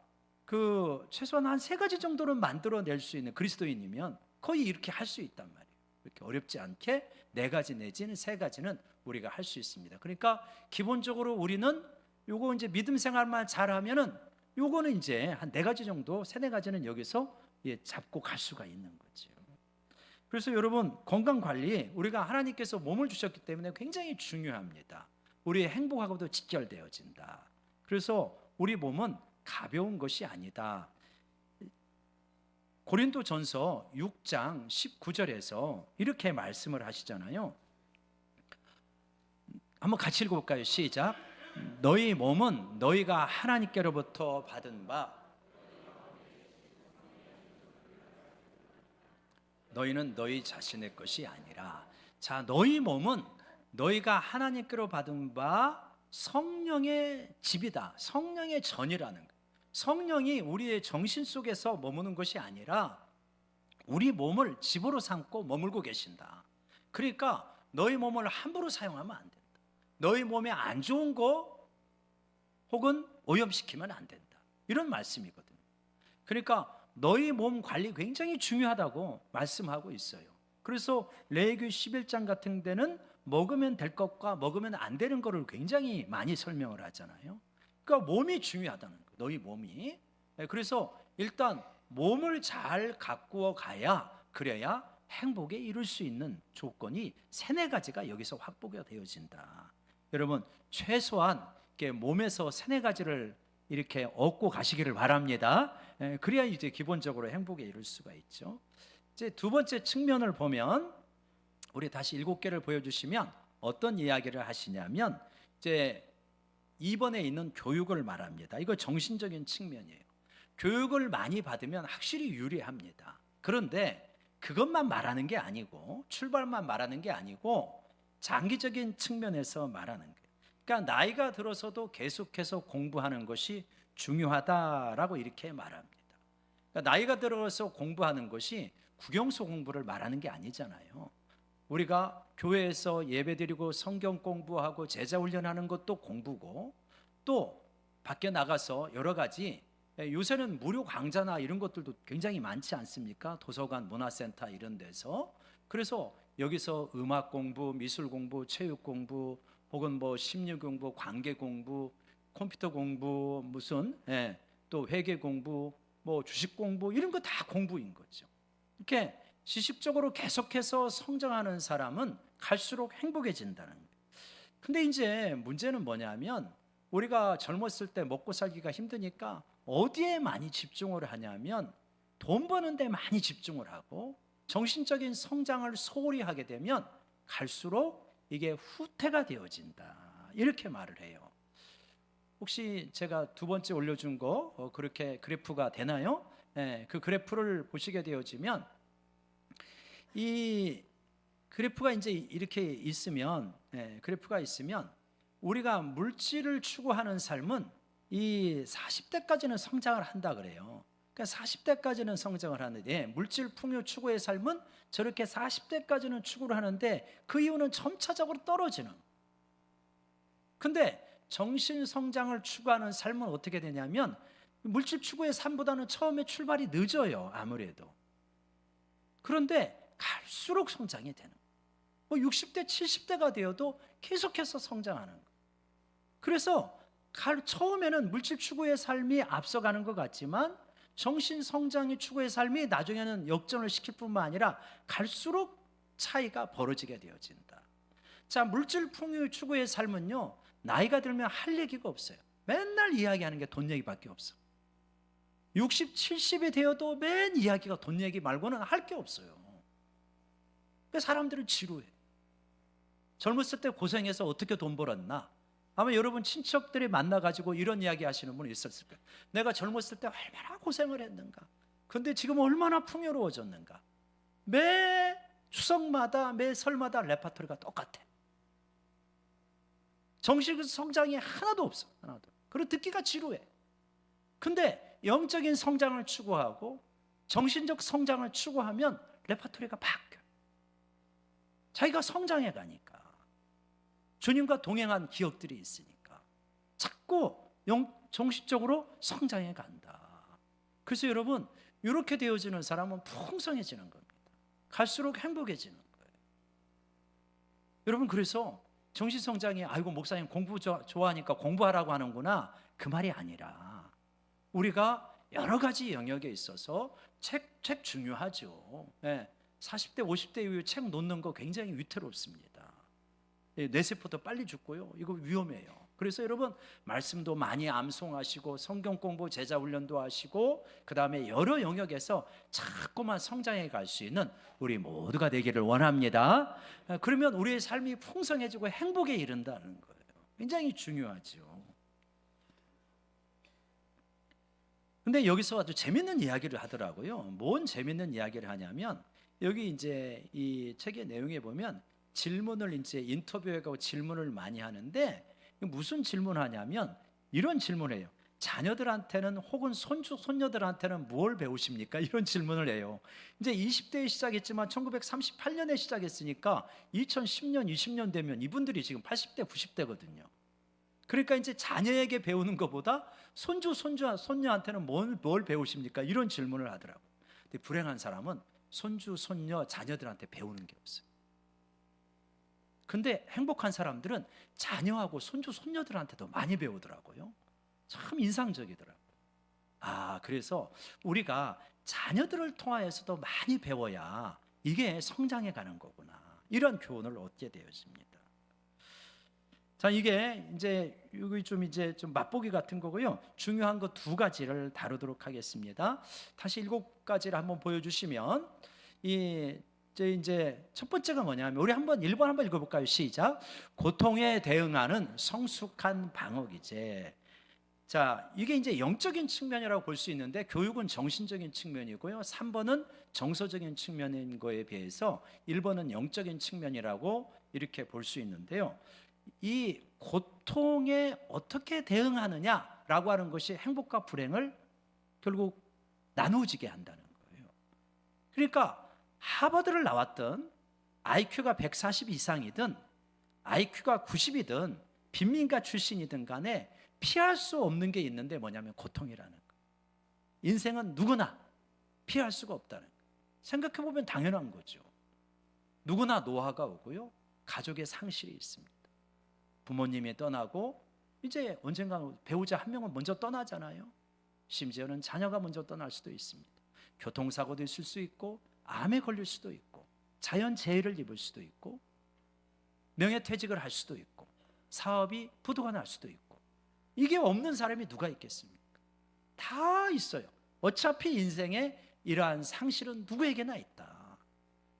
S1: 최소한 한 3가지 정도는 만들어낼 수 있는 그리스도인이면 거의 이렇게 할 수 있단 말이에요. 이렇게 어렵지 않게 4가지 내지는 3가지는 우리가 할 수 있습니다. 그러니까 기본적으로 우리는 요거 이제 믿음 생활만 잘하면은 요거는 이제 한 4가지 정도, 3-4가지는 여기서 잡고 갈 수가 있는 거죠. 그래서 여러분, 건강 관리, 우리가 하나님께서 몸을 주셨기 때문에 굉장히 중요합니다. 우리의 행복하고도 직결되어진다. 그래서 우리 몸은 가벼운 것이 아니다. 고린도전서 6장 19절에서 이렇게 말씀을 하시잖아요. 한번 같이 읽어볼까요? 시작. 너희 몸은 너희가 하나님께로부터 받은 바 너희는 너희 자신의 것이 아니라 자 너희 몸은 너희가 하나님께로 받은 바 성령의 집이다. 성령의 전이라는 것. 성령이 우리의 정신 속에서 머무는 것이 아니라 우리 몸을 집으로 삼고 머물고 계신다. 그러니까 너희 몸을 함부로 사용하면 안 된다. 너희 몸에 안 좋은 거 혹은 오염시키면 안 된다. 이런 말씀이거든요. 그러니까 너희 몸 관리 굉장히 중요하다고 말씀하고 있어요. 그래서 레위기 11장 같은 데는 먹으면 될 것과 먹으면 안 되는 것을 굉장히 많이 설명을 하잖아요. 그러니까 몸이 중요하다는 거예요. 너희 몸이. 그래서 일단 몸을 잘 가꾸어 가야 그래야 행복에 이룰 수 있는 조건이 3-4가지가 여기서 확보가 되어진다. 여러분 최소한 몸에서 3-4가지를 이렇게 얻고 가시기를 바랍니다. 그래야 이제 기본적으로 행복에 이룰 수가 있죠. 이제 두 번째 측면을 보면 우리 다시 7개를 보여주시면 어떤 이야기를 하시냐면 이제 2번에 있는 교육을 말합니다. 이거 정신적인 측면이에요. 교육을 많이 받으면 확실히 유리합니다. 그런데 그것만 말하는 게 아니고 출발만 말하는 게 아니고 장기적인 측면에서 말하는 거예요. 그러니까 나이가 들어서도 계속해서 공부하는 것이 중요하다라고 이렇게 말합니다. 그러니까 나이가 들어서 공부하는 것이 국영수 공부를 말하는 게 아니잖아요. 우리가 교회에서 예배드리고 성경 공부하고 제자 훈련하는 것도 공부고 또 밖에 나가서 여러 가지 요새는 무료 강좌나 이런 것들도 굉장히 많지 않습니까? 도서관, 문화센터 이런 데서. 그래서 여기서 음악 공부, 미술 공부, 체육 공부 혹은 뭐 심리 공부, 관계 공부, 컴퓨터 공부, 또 회계 공부, 뭐 주식 공부 이런 거 다 공부인 거죠. 이렇게 지식적으로 계속해서 성장하는 사람은 갈수록 행복해진다는 거예요. 근데 이제 문제는 뭐냐면 우리가 젊었을 때 먹고 살기가 힘드니까 어디에 많이 집중을 하냐면 돈 버는 데 많이 집중을 하고 정신적인 성장을 소홀히 하게 되면 갈수록 이게 후퇴가 되어진다. 이렇게 말을 해요. 혹시 제가 두 번째 올려준 거 그렇게 그래프가 되나요? 그 그래프를 보시게 되어지면 이 그래프가 이제 이렇게 있으면 그래프가 있으면 우리가 물질을 추구하는 삶은 이 40대까지는 성장을 한다 그래요. 그러니까 40대까지는 성장을 하는데 물질 풍요 추구의 삶은 저렇게 40대까지는 추구를 하는데 그 이유는 점차적으로 떨어지는. 근데 정신 성장을 추구하는 삶은 어떻게 되냐면 물질 추구의 삶보다는 처음에 출발이 늦어요. 아무래도. 그런데 갈수록 성장이 되는 거예요. 60대, 70대가 되어도 계속해서 성장하는 거예요. 그래서 처음에는 물질 추구의 삶이 앞서가는 것 같지만 정신 성장의 추구의 삶이 나중에는 역전을 시킬 뿐만 아니라 갈수록 차이가 벌어지게 되어진다. 자, 물질 풍요 추구의 삶은요, 나이가 들면 할 얘기가 없어요. 맨날 이야기하는 게 돈 얘기밖에 없어. 60, 70이 되어도 맨 이야기가 돈 얘기 말고는 할 게 없어요. 그래서 사람들은 지루해. 젊었을 때 고생해서 어떻게 돈 벌었나? 아마 여러분 친척들이 만나가지고 이런 이야기 하시는 분이 있었을 거예요. 내가 젊었을 때 얼마나 고생을 했는가. 근데 지금 얼마나 풍요로워졌는가. 매 추석마다 매 설마다 레파토리가 똑같아. 정신 성장이 하나도 없어. 하나도. 그리고 듣기가 지루해. 근데 영적인 성장을 추구하고 정신적 성장을 추구하면 레파토리가 바뀌어요. 자기가 성장해 가니까. 주님과 동행한 기억들이 있으니까 자꾸 정신적으로 성장해 간다. 그래서 여러분 이렇게 되어지는 사람은 풍성해지는 겁니다. 갈수록 행복해지는 거예요. 여러분 그래서 정신성장이 아이고 목사님 공부 좋아하니까 공부하라고 하는구나 그 말이 아니라 우리가 여러 가지 영역에 있어서 책 중요하죠. 40대 50대 이후에 책 놓는 거 굉장히 위태롭습니다. 뇌세포도 빨리 죽고요. 이거 위험해요. 그래서 여러분 말씀도 많이 암송하시고 성경 공부 제자 훈련도 하시고 그 다음에 여러 영역에서 자꾸만 성장해 갈 수 있는 우리 모두가 되기를 원합니다. 그러면 우리의 삶이 풍성해지고 행복에 이른다는 거예요. 굉장히 중요하죠. 근데 여기서 아주 재밌는 이야기를 하더라고요. 뭔 재밌는 이야기를 하냐면 여기 이제 이 책의 내용에 보면 질문을 이제 인터뷰하고 질문을 많이 하는데 무슨 질문하냐면 이런 질문을 해요. 자녀들한테는 혹은 손주 손녀들한테는 뭘 배우십니까? 이런 질문을 해요. 이제 20대에 시작했지만 1938년에 시작했으니까 2010년, 20년 되면 이분들이 지금 80대, 90대거든요. 그러니까 이제 자녀에게 배우는 것보다 손녀한테는 뭘 배우십니까? 이런 질문을 하더라고요. 근데 불행한 사람은 손주, 손녀, 자녀들한테 배우는 게 없어요. 근데 행복한 사람들은 자녀하고 손주, 손녀들한테도 많이 배우더라고요. 참 인상적이더라고요. 그래서 우리가 자녀들을 통하여서도 많이 배워야 이게 성장해 가는 거구나. 이런 교훈을 얻게 되었습니다. 자, 이게 이제 여기 좀 맛보기 같은 거고요. 중요한 거 두 가지를 다루도록 하겠습니다. 다시 7가지를 한번 보여주시면 이제 첫 번째가 뭐냐면 우리 1번 한번 읽어볼까요? 시작. 고통에 대응하는 성숙한 방어 기제. 자, 이게 이제 영적인 측면이라고 볼 수 있는데 교육은 정신적인 측면이고요. 3번은 정서적인 측면인 거에 비해서 1번은 영적인 측면이라고 이렇게 볼 수 있는데요. 이 고통에 어떻게 대응하느냐라고 하는 것이 행복과 불행을 결국 나누어지게 한다는 거예요. 그러니까 하버드를 나왔든 IQ가 140 이상이든 IQ가 90이든 빈민가 출신이든 간에 피할 수 없는 게 있는데 뭐냐면 고통이라는 거예요. 인생은 누구나 피할 수가 없다는 거예요. 생각해보면 당연한 거죠. 누구나 노화가 오고요. 가족의 상실이 있습니다. 부모님이 떠나고 이제 언젠가 배우자 한 명은 먼저 떠나잖아요. 심지어는 자녀가 먼저 떠날 수도 있습니다. 교통사고도 있을 수 있고 암에 걸릴 수도 있고 자연재해를 입을 수도 있고 명예퇴직을 할 수도 있고 사업이 부도가 날 수도 있고 이게 없는 사람이 누가 있겠습니까? 다 있어요. 어차피 인생에 이러한 상실은 누구에게나 있다.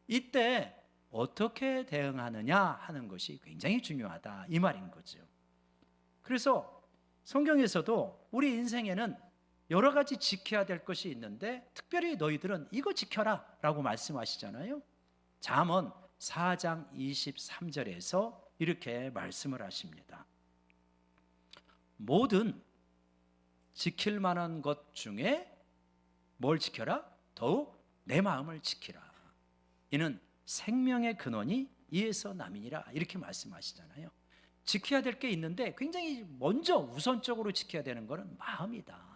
S1: 이때 어떻게 대응하느냐 하는 것이 굉장히 중요하다 이 말인 거죠. 그래서 성경에서도 우리 인생에는 여러 가지 지켜야 될 것이 있는데 특별히 너희들은 이거 지켜라 라고 말씀하시잖아요. 잠언 4장 23절에서 이렇게 말씀을 하십니다. 모든 지킬 만한 것 중에 뭘 지켜라? 더욱 내 마음을 지키라. 이는 생명의 근원이 이에서 남이니라. 이렇게 말씀하시잖아요. 지켜야 될 게 있는데 굉장히 먼저 우선적으로 지켜야 되는 것은 마음이다.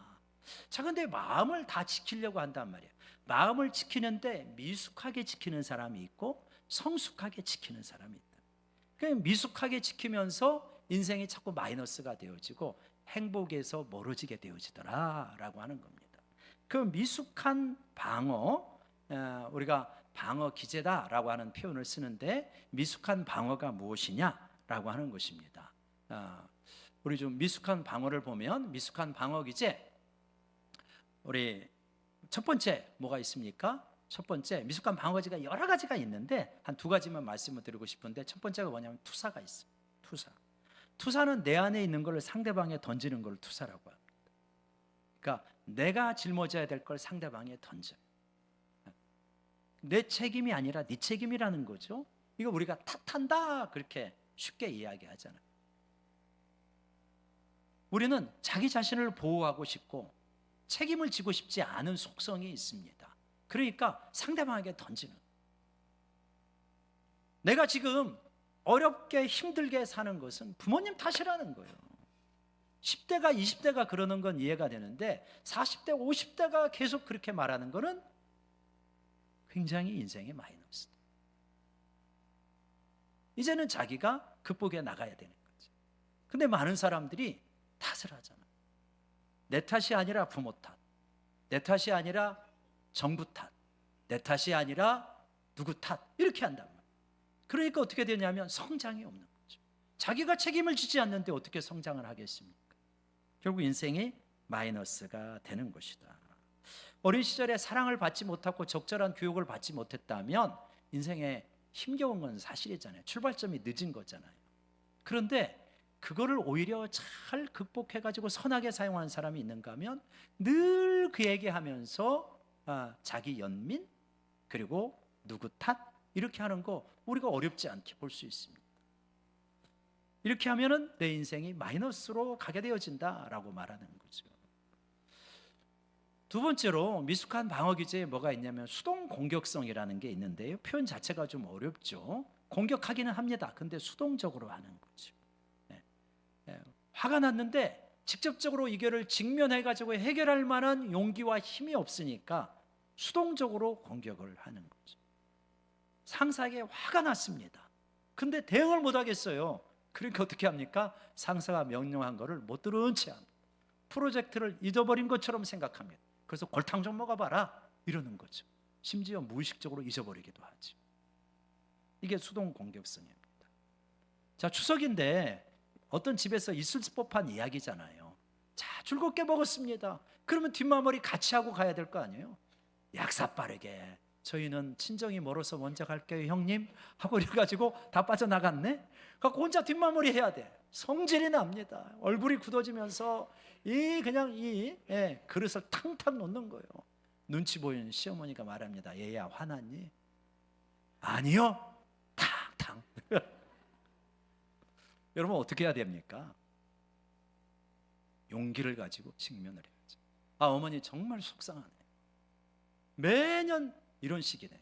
S1: 자, 근데 마음을 다 지키려고 한단 말이에요. 마음을 지키는데 미숙하게 지키는 사람이 있고 성숙하게 지키는 사람이 있다. 그냥 미숙하게 지키면서 인생이 자꾸 마이너스가 되어지고 행복에서 멀어지게 되어지더라라고 하는 겁니다. 그 미숙한 방어, 우리가 방어 기제다라고 하는 표현을 쓰는데 미숙한 방어가 무엇이냐라고 하는 것입니다. 우리 좀 미숙한 방어를 보면 미숙한 방어 기제, 우리 첫 번째 뭐가 있습니까? 첫 번째 미숙한 방어 기제가 여러 가지가 있는데 한 두 가지만 말씀을 드리고 싶은데 첫 번째가 뭐냐면 투사가 있어요. 투사는 내 안에 있는 걸 상대방에 던지는 걸 투사라고 합니다. 그러니까 내가 짊어져야 될 걸 상대방에 던져요. 내 책임이 아니라 네 책임이라는 거죠. 이거 우리가 탓한다 그렇게 쉽게 이야기하잖아요. 우리는 자기 자신을 보호하고 싶고 책임을 지고 싶지 않은 속성이 있습니다. 그러니까 상대방에게 던지는. 내가 지금 어렵게 힘들게 사는 것은 부모님 탓이라는 거예요. 10대가 20대가 그러는 건 이해가 되는데 40대 50대가 계속 그렇게 말하는 거는 굉장히 인생의 마이너스다. 이제는 자기가 극복해 나가야 되는 거지. 근데 많은 사람들이 탓을 하잖아. 내 탓이 아니라 부모 탓, 내 탓이 아니라 정부 탓, 내 탓이 아니라 누구 탓 이렇게 한단 말이야. 그러니까 어떻게 되냐면 성장이 없는 거죠. 자기가 책임을 지지 않는데 어떻게 성장을 하겠습니까? 결국 인생이 마이너스가 되는 것이다. 어린 시절에 사랑을 받지 못하고 적절한 교육을 받지 못했다면 인생에 힘겨운 건 사실이잖아요. 출발점이 늦은 거잖아요. 그런데 그거를 오히려 잘 극복해 가지고 선하게 사용하는 사람이 있는가 하면 늘 그에게 하면서 자기 연민 그리고 누구 탓 이렇게 하는 거 우리가 어렵지 않게 볼 수 있습니다. 이렇게 하면은 내 인생이 마이너스로 가게 되어진다라고 말하는 거죠. 두 번째로 미숙한 방어 기제에 뭐가 있냐면 수동 공격성이라는 게 있는데요. 표현 자체가 좀 어렵죠. 공격하기는 합니다. 근데 수동적으로 하는 거죠. 화가 났는데 직접적으로 이거를 직면해 가지고 해결할 만한 용기와 힘이 없으니까 수동적으로 공격을 하는 거죠. 상사에게 화가 났습니다. 근데 대응을 못 하겠어요. 그러니까 어떻게 합니까? 상사가 명령한 거를 못 들은 채 합니다. 프로젝트를 잊어버린 것처럼 생각합니다. 그래서 골탕 좀 먹어봐라 이러는 거죠. 심지어 무의식적으로 잊어버리기도 하죠. 이게 수동 공격성입니다. 자, 추석인데 어떤 집에서 있을 법한 이야기잖아요. 자, 즐겁게 먹었습니다. 그러면 뒷마무리 같이 하고 가야 될 거 아니에요? 약사 빠르게 저희는 친정이 멀어서 먼저 갈게요 형님 하고 이래가지고 다 빠져나갔네. 그러니까 혼자 뒷마무리 해야 돼. 성질이 납니다. 얼굴이 굳어지면서 그냥 그릇을 탕탕 놓는 거예요. 눈치 보이는 시어머니가 말합니다. 얘야 화났니? 아니요. 탕탕. 여러분 어떻게 해야 됩니까? 용기를 가지고 직면을 해야죠. 어머니 정말 속상하네. 매년 이런 식이네.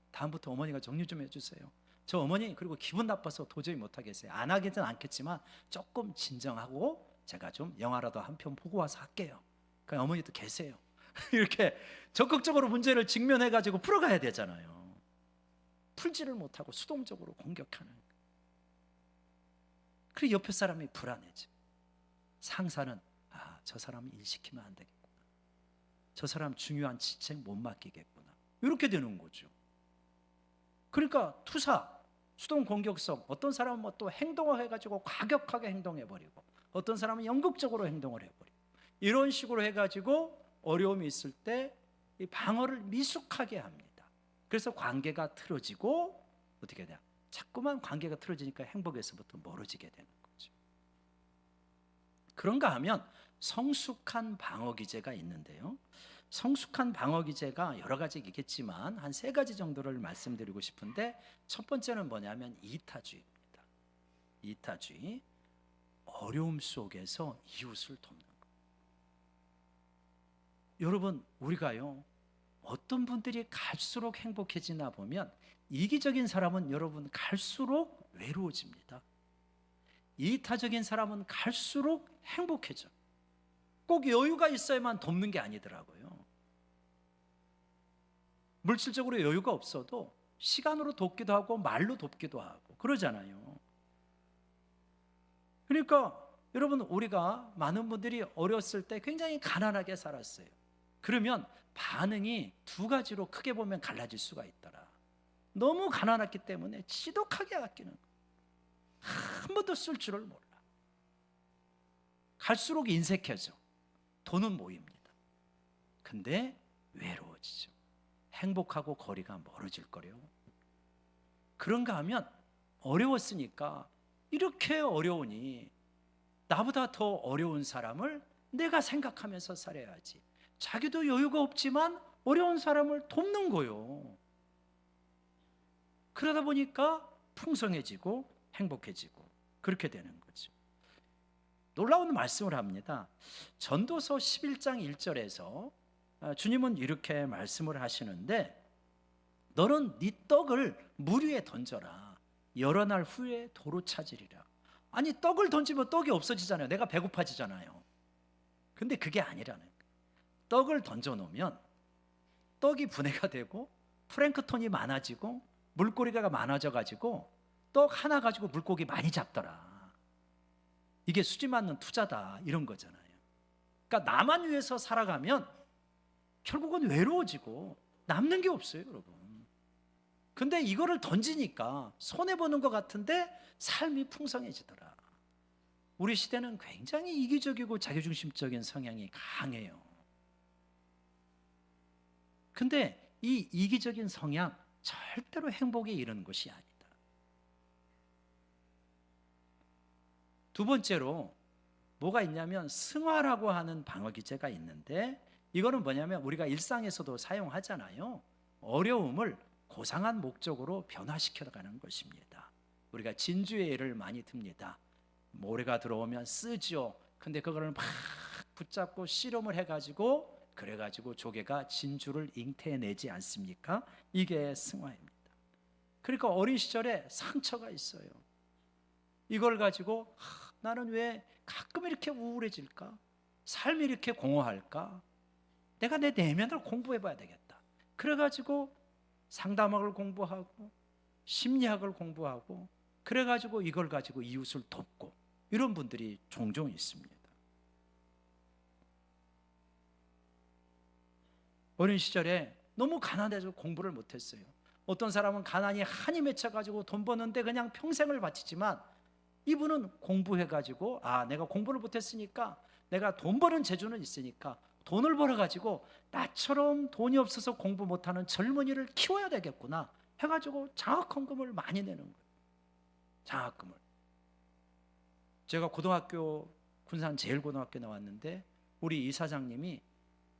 S1: 다음부터 어머니가 정리 좀 해주세요. 저 어머니 그리고 기분 나빠서 도저히 못하겠어요. 안 하기는 않겠지만 조금 진정하고 제가 좀 영화라도 한 편 보고 와서 할게요. 그러니까 어머니도 계세요. 이렇게 적극적으로 문제를 직면해가지고 풀어가야 되잖아요. 풀지를 못하고 수동적으로 공격하는. 그리고 옆에 사람이 불안해져. 상사는 저 사람 일 시키면 안 되겠구나. 저 사람 중요한 직책 못 맡기겠구나. 이렇게 되는 거죠. 그러니까 투사, 수동 공격성. 어떤 사람은 또 행동을 해가지고 과격하게 행동해버리고 어떤 사람은 연극적으로 행동을 해버리고 이런 식으로 해가지고 어려움이 있을 때 이 방어를 미숙하게 합니다. 그래서 관계가 틀어지고 어떻게 돼요? 자꾸만 관계가 틀어지니까 행복에서부터 멀어지게 되는 거죠. 그런가 하면 성숙한 방어 기제가 있는데요. 성숙한 방어 기제가 여러 가지 있겠지만 한 3가지 정도를 말씀드리고 싶은데 첫 번째는 뭐냐면 이타주의입니다. 이타주의. 어려움 속에서 이웃을 돕는 것. 여러분 우리가요 어떤 분들이 갈수록 행복해지나 보면 이기적인 사람은 여러분 갈수록 외로워집니다. 이타적인 사람은 갈수록 행복해져. 꼭 여유가 있어야만 돕는 게 아니더라고요. 물질적으로 여유가 없어도 시간으로 돕기도 하고 말로 돕기도 하고 그러잖아요. 그러니까 여러분 우리가 많은 분들이 어렸을 때 굉장히 가난하게 살았어요. 그러면 반응이 2가지로 크게 보면 갈라질 수가 있더라. 너무 가난했기 때문에 지독하게 아끼는 거예요. 한 번도 쓸 줄을 몰라. 갈수록 인색해져. 돈은 모입니다. 근데 외로워지죠. 행복하고 거리가 멀어질 거래요. 그런가 하면 어려웠으니까 이렇게 어려우니 나보다 더 어려운 사람을 내가 생각하면서 살아야지. 자기도 여유가 없지만 어려운 사람을 돕는 거예요. 그러다 보니까 풍성해지고 행복해지고 그렇게 되는 거죠. 놀라운 말씀을 합니다. 전도서 11장 1절에서 주님은 이렇게 말씀을 하시는데 너는 네 떡을 물 위에 던져라. 여러 날 후에 도로 찾으리라. 아니 떡을 던지면 떡이 없어지잖아요. 내가 배고파지잖아요. 근데 그게 아니라는 거예요. 떡을 던져놓으면 떡이 분해가 되고 플랭크톤이 많아지고 물고기가 많아져가지고 떡 하나 가지고 물고기 많이 잡더라. 이게 수지 맞는 투자다 이런 거잖아요. 그러니까 나만 위해서 살아가면 결국은 외로워지고 남는 게 없어요 여러분. 근데 이거를 던지니까 손해보는 것 같은데 삶이 풍성해지더라. 우리 시대는 굉장히 이기적이고 자기중심적인 성향이 강해요. 근데 이 이기적인 성향 절대로 행복에 이르는 것이 아니다. 두 번째로 뭐가 있냐면 승화라고 하는 방어 기제가 있는데, 이거는 뭐냐면 우리가 일상에서도 사용하잖아요. 어려움을 고상한 목적으로 변화시켜가는 것입니다. 우리가 진주의 예를 많이 듭니다. 모래가 들어오면 쓰지요. 근데 그거를 막 붙잡고 씨름을 해가지고 그래가지고 조개가 진주를 잉태내지 않습니까? 이게 승화입니다. 그러니까 어린 시절에 상처가 있어요. 이걸 가지고 나는 왜 가끔 이렇게 우울해질까? 삶이 이렇게 공허할까? 내가 내 내면을 공부해봐야 되겠다. 그래가지고 상담학을 공부하고 심리학을 공부하고 그래가지고 이걸 가지고 이웃을 돕고 이런 분들이 종종 있습니다. 어린 시절에 너무 가난해서 공부를 못했어요. 어떤 사람은 가난이 한이 맺혀가지고 돈 버는데 그냥 평생을 바치지만, 이분은 공부해가지고 내가 공부를 못했으니까 내가 돈 버는 재주는 있으니까 돈을 벌어가지고 나처럼 돈이 없어서 공부 못하는 젊은이를 키워야 되겠구나 해가지고 장학헌금을 많이 내는 거예요. 장학금을. 제가 고등학교, 군산 제일고등학교 나왔는데 우리 이사장님이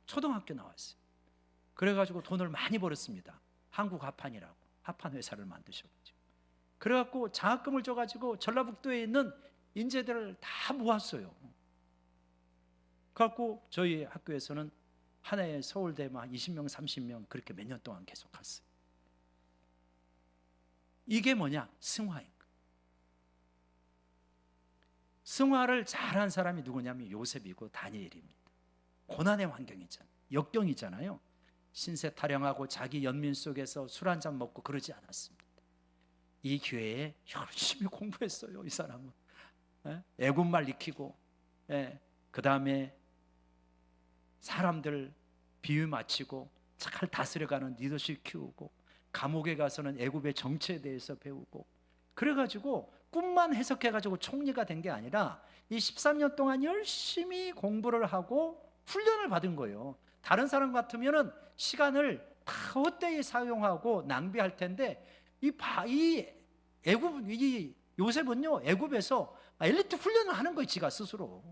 S1: 초등학교 나왔어요. 그래가지고 돈을 많이 벌었습니다. 한국합판이라고 합판 회사를 만드셔가지고. 그래갖고 장학금을 줘가지고 전라북도에 있는 인재들을 다 모았어요. 그래갖고 저희 학교에서는 한 해에 서울대만 20명, 30명 그렇게 몇 년 동안 계속 갔어요. 이게 뭐냐? 승화인 거예요. 승화를 잘한 사람이 누구냐면 요셉이고 다니엘입니다. 고난의 환경이잖아요. 역경이잖아요. 신세 타령하고 자기 연민 속에서 술 한잔 먹고 그러지 않았습니다. 이 교회에 열심히 공부했어요. 이 사람은 애국말 익히고, 그 다음에 사람들 비유 맞추고 잘 다스려가는 리더십 키우고, 감옥에 가서는 애국의 정치에 대해서 배우고, 그래가지고 꿈만 해석해가지고 총리가 된 게 아니라 이 13년 동안 열심히 공부를 하고 훈련을 받은 거예요. 다른 사람 같으면은 시간을 다 헛되이 사용하고 낭비할 텐데, 이 요셉은요, 애굽에서 엘리트 훈련을 하는 거예요. 지가 스스로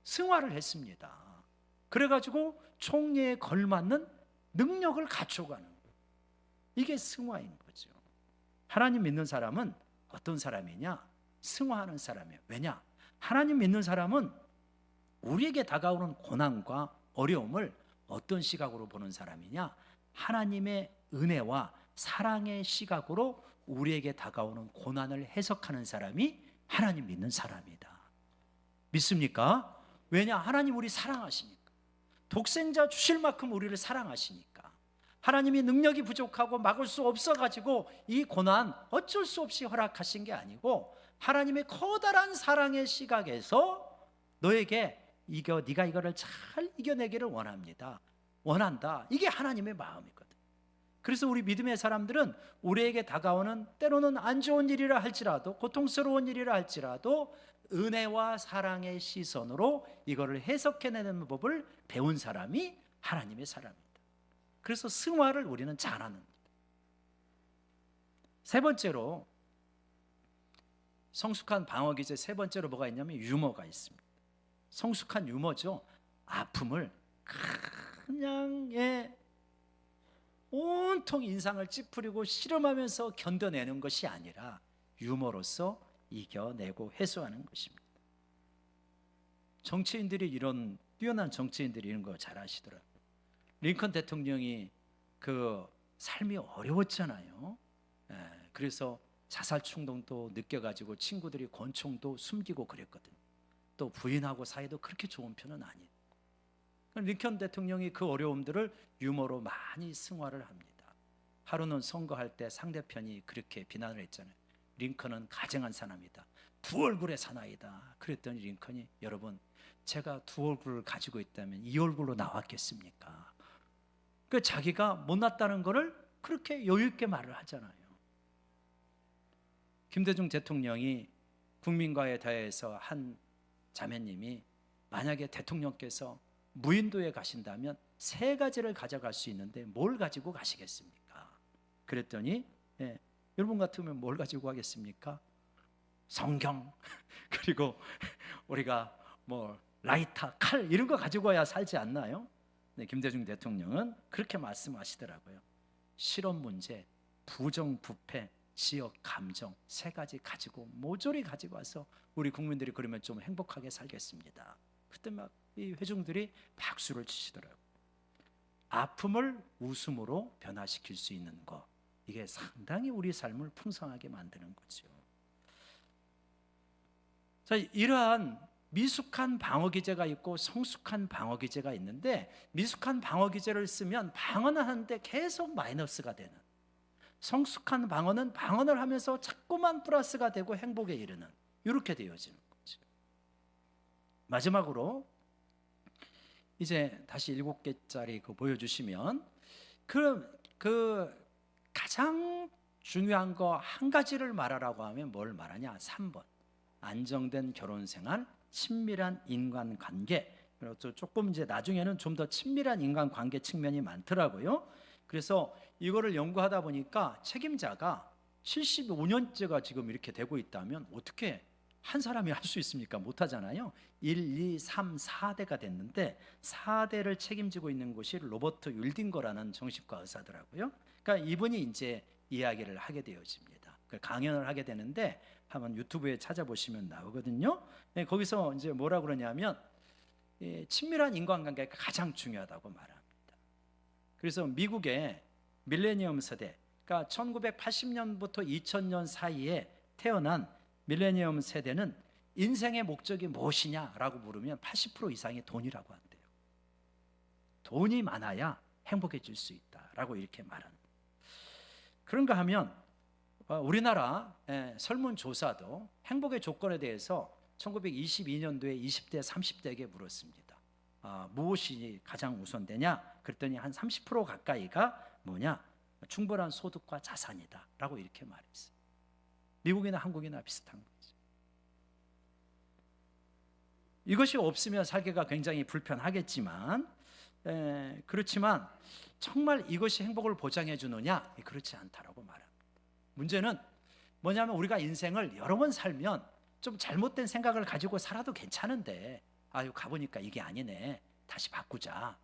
S1: 승화를 했습니다. 그래가지고 총리에 걸맞는 능력을 갖춰가는 거예요. 이게 승화인 거죠. 하나님 믿는 사람은 어떤 사람이냐? 승화하는 사람이에요. 왜냐? 하나님 믿는 사람은 우리에게 다가오는 고난과 어려움을 어떤 시각으로 보는 사람이냐? 하나님의 은혜와 사랑의 시각으로 우리에게 다가오는 고난을 해석하는 사람이 하나님 믿는 사람이다. 믿습니까? 왜냐? 하나님 우리 사랑하시니까. 독생자 주실 만큼 우리를 사랑하시니까. 하나님이 능력이 부족하고 막을 수 없어가지고 이 고난 어쩔 수 없이 허락하신 게 아니고, 하나님의 커다란 사랑의 시각에서 너에게 네가 이거를 잘 이겨내기를 원한다. 이게 하나님의 마음이거든. 그래서 우리 믿음의 사람들은 우리에게 다가오는 때로는 안 좋은 일이라 할지라도, 고통스러운 일이라 할지라도 은혜와 사랑의 시선으로 이거를 해석해내는 법을 배운 사람이 하나님의 사람입니다. 그래서 승화를 우리는 잘하는 겁니다. 세 번째로, 성숙한 방어 기제 세 번째로 뭐가 있냐면 유머가 있습니다. 성숙한 유머죠. 아픔을 그냥 온통 인상을 찌푸리고 씨름하면서 견뎌내는 것이 아니라 유머로서 이겨내고 해소하는 것입니다. 정치인들이 뛰어난 정치인들이 이런 거 잘 아시더라고요. 링컨 대통령이 그 삶이 어려웠잖아요. 그래서 자살 충동도 느껴가지고 친구들이 권총도 숨기고 그랬거든요. 또 부인하고 사이도 그렇게 좋은 편은 아니에요. 링컨 대통령이 그 어려움들을 유머로 많이 승화를 합니다. 하루는 선거할 때 상대편이 그렇게 비난을 했잖아요. 링컨은 가증한 사람이다. 두 얼굴의 사나이다. 그랬더니 링컨이, 여러분, 제가 두 얼굴을 가지고 있다면 이 얼굴로 나왔겠습니까? 그 자기가 못났다는 거를 그렇게 여유 있게 말을 하잖아요. 김대중 대통령이 국민과에 대해서 한 자매님이, 만약에 대통령께서 무인도에 가신다면 세 가지를 가져갈 수 있는데 뭘 가지고 가시겠습니까? 그랬더니 여러분 같으면 뭘 가지고 가겠습니까? 성경 그리고 우리가 뭐 라이터, 칼 이런 거 가지고야 살지 않나요? 네, 김대중 대통령은 그렇게 말씀하시더라고요. 실업 문제, 부정부패, 지역 감정 세 가지 가지고 모조리 가지고 와서 우리 국민들이 그러면 좀 행복하게 살겠습니다. 그때 막 이 회중들이 박수를 치시더라고요. 아픔을 웃음으로 변화시킬 수 있는 것, 이게 상당히 우리 삶을 풍성하게 만드는 거죠. 자, 이러한 미숙한 방어 기제가 있고 성숙한 방어 기제가 있는데, 미숙한 방어 기제를 쓰면 방어는 하는데 계속 마이너스가 되는, 성숙한 방어는 방어를 하면서 자꾸만 플러스가 되고 행복에 이르는, 이렇게 되어지는 거죠. 마지막으로 이제 다시 7개짜리 그 보여주시면 그 가장 중요한 거 한 가지를 말하라고 하면 뭘 말하냐? 3번 안정된 결혼생활, 친밀한 인간관계. 그리고 또 조금 이제 나중에는 좀 더 친밀한 인간관계 측면이 많더라고요. 그래서 이거를 연구하다 보니까 책임자가 75년째가 지금 이렇게 되고 있다면 어떻게 한 사람이 할 수 있습니까? 못하잖아요. 1, 2, 3, 4대가 됐는데 4대를 책임지고 있는 곳이 로버트 율딩거라는 정신과 의사더라고요. 그러니까 이분이 이제 이야기를 하게 되어집니다. 강연을 하게 되는데 한번 유튜브에 찾아보시면 나오거든요. 네, 거기서 이제 뭐라 그러냐면 친밀한 인간관계가 가장 중요하다고 말합니다. 그래서 미국의 밀레니엄 세대, 그러니까 1980년부터 2000년 사이에 태어난 밀레니엄 세대는 인생의 목적이 무엇이냐라고 물으면 80% 이상이 돈이라고 한대요. 돈이 많아야 행복해질 수 있다라고 이렇게 말합니다. 그런가 하면 우리나라 설문조사도 행복의 조건에 대해서 1922년도에 20대, 30대에게 물었습니다. 무엇이 가장 우선되냐? 그랬더니 한 30% 가까이가 뭐냐? 충분한 소득과 자산이다 라고 이렇게 말했어요. 미국이나 한국이나 비슷한 거죠. 이것이 없으면 살기가 굉장히 불편하겠지만, 그렇지만 정말 이것이 행복을 보장해 주느냐? 그렇지 않다라고 말합니다. 문제는 뭐냐면 우리가 인생을 여러 번 살면 좀 잘못된 생각을 가지고 살아도 괜찮은데, 아유 가보니까 이게 아니네, 다시 바꾸자,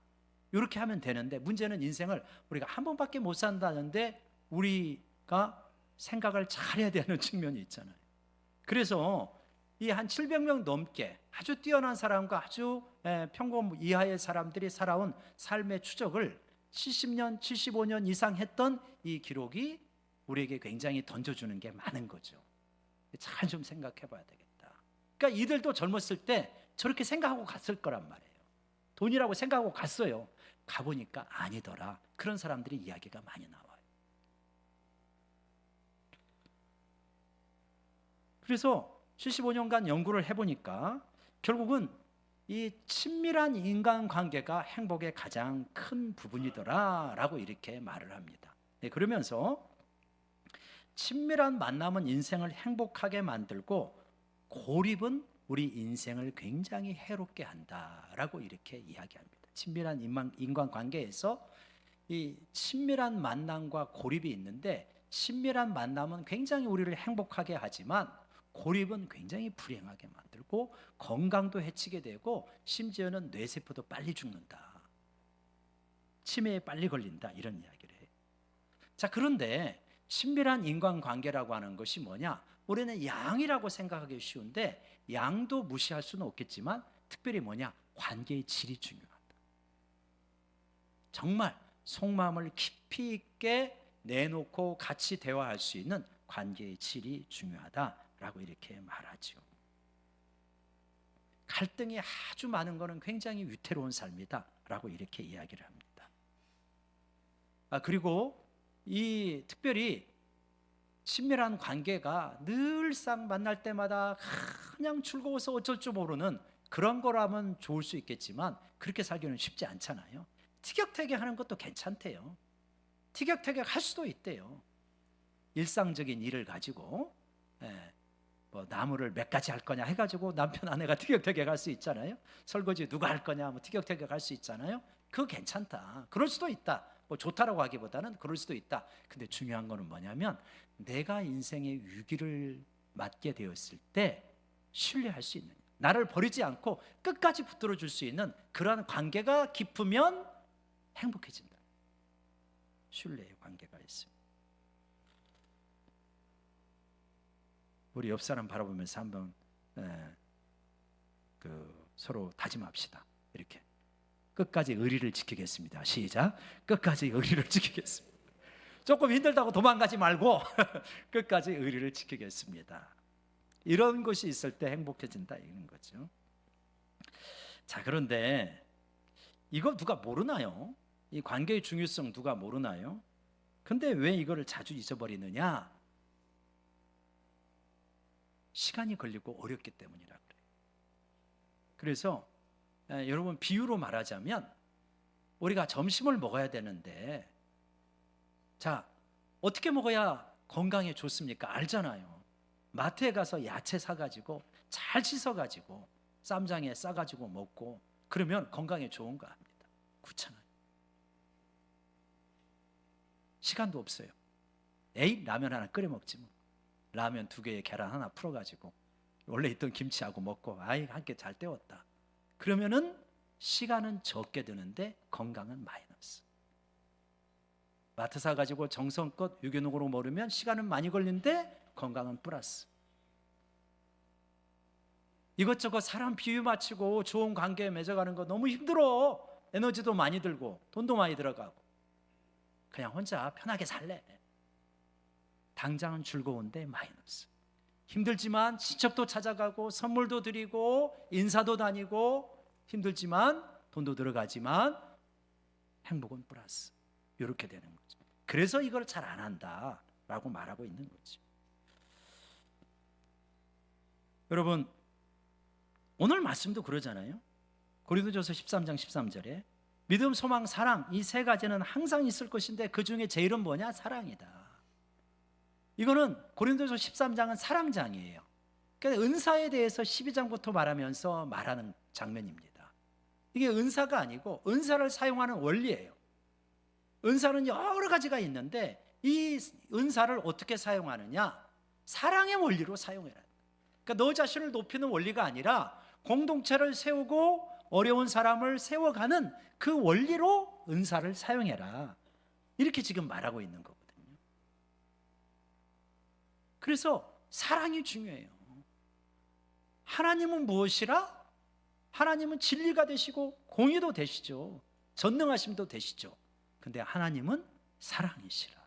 S1: 이렇게 하면 되는데, 문제는 인생을 우리가 한 번밖에 못 산다는데 우리가 생각을 잘해야 되는 측면이 있잖아요. 그래서 이 한 700명 넘게 아주 뛰어난 사람과 아주 평범 이하의 사람들이 살아온 삶의 추적을 70년, 75년 이상 했던 이 기록이 우리에게 굉장히 던져주는 게 많은 거죠. 잘 좀 생각해 봐야 되겠다. 그러니까 이들도 젊었을 때 저렇게 생각하고 갔을 거란 말이에요. 돈이라고 생각하고 갔어요. 가보니까 아니더라. 그런 사람들이 이야기가 많이 나와요. 그래서 75년간 연구를 해보니까 결국은 이 친밀한 인간관계가 행복의 가장 큰 부분이더라라고 이렇게 말을 합니다. 네, 그러면서 친밀한 만남은 인생을 행복하게 만들고 고립은 우리 인생을 굉장히 해롭게 한다라고 이렇게 이야기합니다. 친밀한 인간관계에서 이 친밀한 만남과 고립이 있는데, 친밀한 만남은 굉장히 우리를 행복하게 하지만 고립은 굉장히 불행하게 만들고 건강도 해치게 되고 심지어는 뇌세포도 빨리 죽는다, 치매에 빨리 걸린다, 이런 이야기를 해요. 자, 그런데 친밀한 인간관계라고 하는 것이 뭐냐? 우리는 양이라고 생각하기 쉬운데 양도 무시할 수는 없겠지만 특별히 뭐냐? 관계의 질이 중요하다. 정말 속마음을 깊이 있게 내놓고 같이 대화할 수 있는 관계의 질이 중요하다라고 이렇게 말하죠. 갈등이 아주 많은 것은 굉장히 위태로운 삶이다라고 이렇게 이야기를 합니다. 그리고 이 특별히 친밀한 관계가 늘상 만날 때마다 그냥 즐거워서 어쩔 줄 모르는 그런 거라면 좋을 수 있겠지만 그렇게 살기는 쉽지 않잖아요. 티격태격 하는 것도 괜찮대요. 티격태격 할 수도 있대요. 일상적인 일을 가지고 뭐 나무를 몇 가지 할 거냐 해가지고 남편 아내가 티격태격 할 수 있잖아요. 설거지 누가 할 거냐 뭐 티격태격 할 수 있잖아요. 그거 괜찮다. 그럴 수도 있다. 뭐 좋다라고 하기보다는 그럴 수도 있다. 근데 중요한 거는 뭐냐면 내가 인생의 위기를 맡게 되었을 때 신뢰할 수 있느냐, 나를 버리지 않고 끝까지 붙들어 줄 수 있는 그러한 관계가 깊으면 행복해진다. 신뢰의 관계가 있습니다. 우리 옆 사람 바라보면서 한번 서로 다짐합시다. 이렇게 끝까지 의리를 지키겠습니다. 시작. 끝까지 의리를 지키겠습니다. 조금 힘들다고 도망가지 말고 끝까지 의리를 지키겠습니다. 이런 것이 있을 때 행복해진다 이런 거죠. 자, 그런데 이거 누가 모르나요? 이 관계의 중요성 누가 모르나요? 근데 왜 이거를 자주 잊어버리느냐? 시간이 걸리고 어렵기 때문이라 그래요. 그래서 여러분, 비유로 말하자면 우리가 점심을 먹어야 되는데, 자, 어떻게 먹어야 건강에 좋습니까? 알잖아요. 마트에 가서 야채 사가지고 잘 씻어가지고 쌈장에 싸가지고 먹고 그러면 건강에 좋은가 합니다. 귀찮아요. 시간도 없어요. 에이, 라면 하나 끓여 먹지 뭐. 라면 2개에 계란 하나 풀어가지고 원래 있던 김치하고 먹고 아이 한 끼 잘 때웠다. 그러면은 시간은 적게 드는데 건강은 마이너스. 마트 사가지고 정성껏 유기농으로 먹으면 시간은 많이 걸리는데 건강은 플러스. 이것저것 사람 비유 맞추고 좋은 관계에 맺어가는 거 너무 힘들어. 에너지도 많이 들고 돈도 많이 들어가고. 그냥 혼자 편하게 살래. 당장은 즐거운데 마이너스. 힘들지만 친척도 찾아가고 선물도 드리고 인사도 다니고 힘들지만 돈도 들어가지만 행복은 플러스. 이렇게 되는 거죠. 그래서 이걸 잘 안 한다라고 말하고 있는 거죠. 여러분, 오늘 말씀도 그러잖아요. 고린도전서 13장 13절에 믿음, 소망, 사랑, 이 3가지는 항상 있을 것인데 그 중에 제일은 뭐냐? 사랑이다. 이거는 고린도전서 13장은 사랑장이에요. 그러니까 은사에 대해서 12장부터 말하면서 말하는 장면입니다. 이게 은사가 아니고 은사를 사용하는 원리예요. 은사는 여러 가지가 있는데 이 은사를 어떻게 사용하느냐? 사랑의 원리로 사용해라. 그러니까 너 자신을 높이는 원리가 아니라 공동체를 세우고 어려운 사람을 세워가는 그 원리로 은사를 사용해라. 이렇게 지금 말하고 있는 거거든요. 그래서 사랑이 중요해요. 하나님은 무엇이라? 하나님은 진리가 되시고 공의도 되시죠. 전능하심도 되시죠. 근데 하나님은 사랑이시라.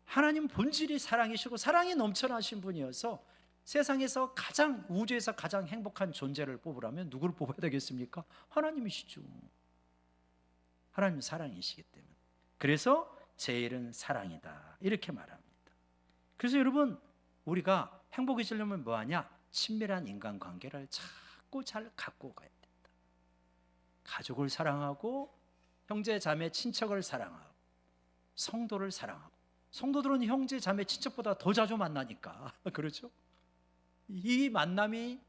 S1: 하나님 본질이 사랑이시고 사랑이 넘쳐나신 분이어서 세상에서 가장, 우주에서 가장 행복한 존재를 뽑으라면 누구를 뽑아야 되겠습니까? 하나님이시죠. 하나님은 사랑이시기 때문에. 그래서 제일은 사랑이다. 이렇게 말합니다. 그래서 여러분, 우리가 행복해지려면 뭐하냐? 친밀한 인간관계를 자꾸 잘 갖고 가야 된다. 가족을 사랑하고 형제, 자매, 친척을 사랑하고 성도를 사랑하고. 성도들은 형제, 자매, 친척보다 더 자주 만나니까 그렇죠? 이 만남이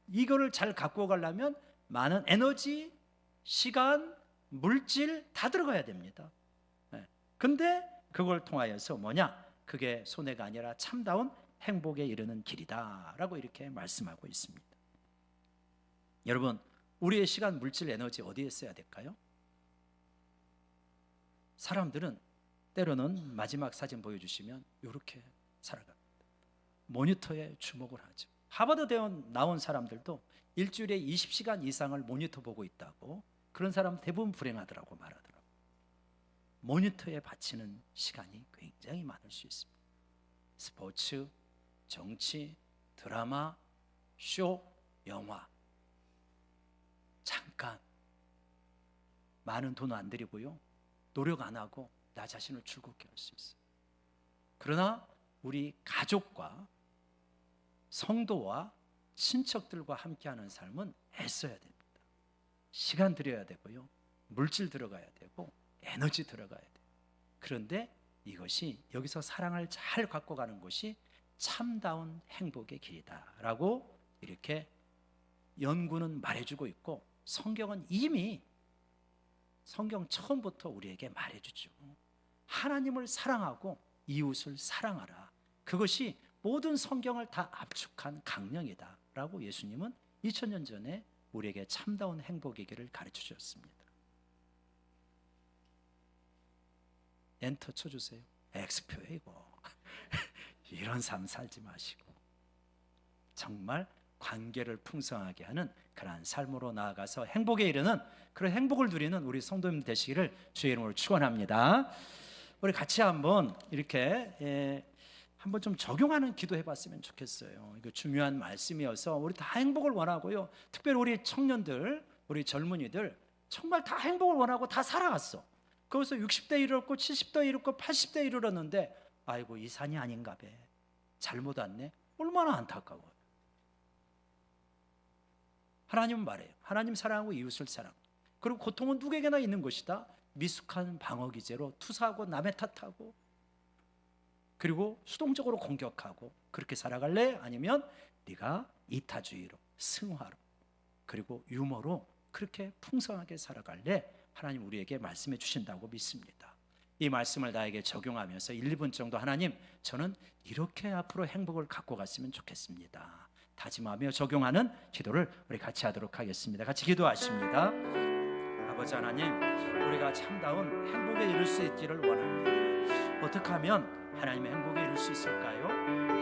S1: 이거를 잘 갖고 가려면 많은 에너지, 시간, 물질 다 들어가야 됩니다. 근데 그걸 통하여서 뭐냐? 그게 손해가 아니라 참다운 행복에 이르는 길이다라고 이렇게 말씀하고 있습니다. 여러분, 우리의 시간, 물질, 에너지 어디에 써야 될까요? 사람들은 때로는 마지막 사진 보여주시면 이렇게 살아갑니다. 모니터에 주목을 하죠. 하버드 대원 나온 사람들도 일주일에 20시간 이상을 모니터 보고 있다고. 그런 사람 대부분 불행하더라고 말하더라고. 모니터에 바치는 시간이 굉장히 많을 수 있습니다. 스포츠, 정치, 드라마, 쇼, 영화. 잠깐 많은 돈 안 들이고요. 노력 안 하고 나 자신을 즐겁게 할 수 있어요. 그러나 우리 가족과 성도와 친척들과 함께하는 삶은 애써야 됩니다. 시간 들여야 되고요. 물질 들어가야 되고 에너지 들어가야 돼요. 그런데 이것이 여기서 사랑을 잘 갖고 가는 것이 참다운 행복의 길이다라고 이렇게 연구는 말해주고 있고 성경은 이미 성경 처음부터 우리에게 말해주죠. 하나님을 사랑하고 이웃을 사랑하라. 그것이 모든 성경을 다 압축한 강령이다라고 예수님은 2000년 전에 우리에게 참다운 행복의 길을 가르쳐 주셨습니다. 엔터 쳐주세요. X표에 이거 이런 삶 살지 마시고 정말 관계를 풍성하게 하는 그러한 삶으로 나아가서 행복에 이르는 그런 행복을 누리는 우리 성도님 되시기를 주의 이름으로 축원합니다. 우리 같이 한번 이렇게 한번 좀 적용하는 기도 해봤으면 좋겠어요. 이거 중요한 말씀이어서 우리 다 행복을 원하고요. 특별히 우리 청년들, 우리 젊은이들 정말 다 행복을 원하고 다 살아갔어. 거기서 60대 이르렀고 70대 이르렀고 80대 이르렀는데 아이고 이 산이 아닌가 봐. 잘못 왔네. 얼마나 안타까워요. 하나님은 말해요. 하나님 사랑하고 이웃을 사랑. 그리고 고통은 누구에게나 있는 것이다. 미숙한 방어 기제로 투사하고 남의 탓하고 그리고 수동적으로 공격하고 그렇게 살아갈래? 아니면 네가 이타주의로 승화로 그리고 유머로 그렇게 풍성하게 살아갈래? 하나님 우리에게 말씀해 주신다고 믿습니다. 이 말씀을 나에게 적용하면서 1, 2분 정도 하나님 저는 이렇게 앞으로 행복을 갖고 갔으면 좋겠습니다. 다짐하며 적용하는 기도를 우리 같이 하도록 하겠습니다. 같이 기도하십니다. 아버지 하나님, 우리가 참다운 행복에 이를 수 있기를 원합니다. 어떻게 하면 하나님의 행복에 이를 수 있을까요?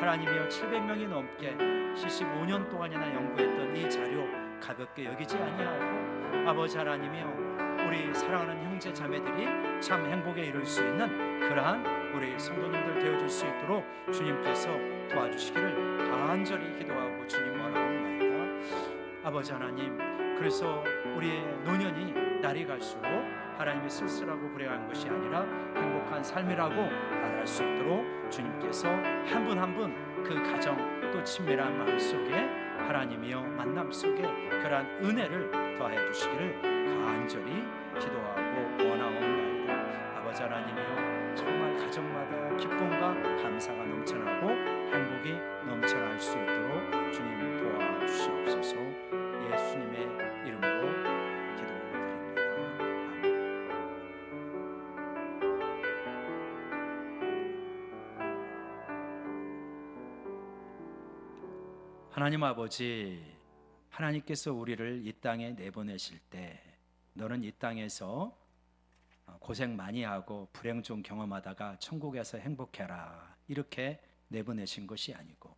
S1: 하나님이여 700명이 넘게 75년 동안이나 연구했던 이 자료 가볍게 여기지 아니하고 아버지 하나님이여 우리 사랑하는 형제 자매들이 참 행복에 이를 수 있는 그러한 우리 성도님들 되어줄 수 있도록 주님께서 도와주시기를 간절히 기도하고 주님 원하옵나이다. 아버지 하나님, 그래서 우리의 노년이 날이 갈수록 하나님의 쓸쓸하고 불행한 것이 아니라 행복한 삶이라고 말할 수 있도록 주님께서 한 분 한 분 그 가정 또 친밀한 마음 속에 하나님이여 만남 속에 그러한 은혜를 더하여 주시기를 간절히 기도하고 원하옵나이다. 아버지 하나님이여 정말 가정마다 기쁨과 감사가 넘쳐나고 행복이 넘쳐날 수 있도록 주님 도와주시옵소서. 예수님의 이름으로 기도드립니다. 하나님 아버지, 하나님께서 우리를 이 땅에 내보내실 때 너는 이 땅에서 고생 많이 하고 불행 좀 경험하다가 천국에서 행복해라 이렇게 내보내신 것이 아니고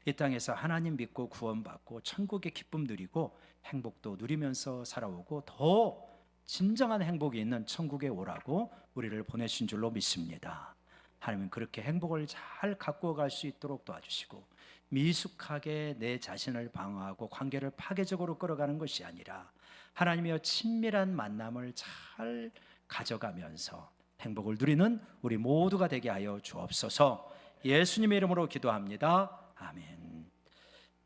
S1: 이 땅에서 하나님 믿고 구원받고 천국의 기쁨 누리고 행복도 누리면서 살아오고 더 진정한 행복이 있는 천국에 오라고 우리를 보내신 줄로 믿습니다. 하나님은 그렇게 행복을 잘 갖고 갈 수 있도록 도와주시고 미숙하게 내 자신을 방어하고 관계를 파괴적으로 끌어가는 것이 아니라 하나님이여 친밀한 만남을 잘 가져가면서 행복을 누리는 우리 모두가 되게 하여 주옵소서. 예수님의 이름으로 기도합니다. 아멘.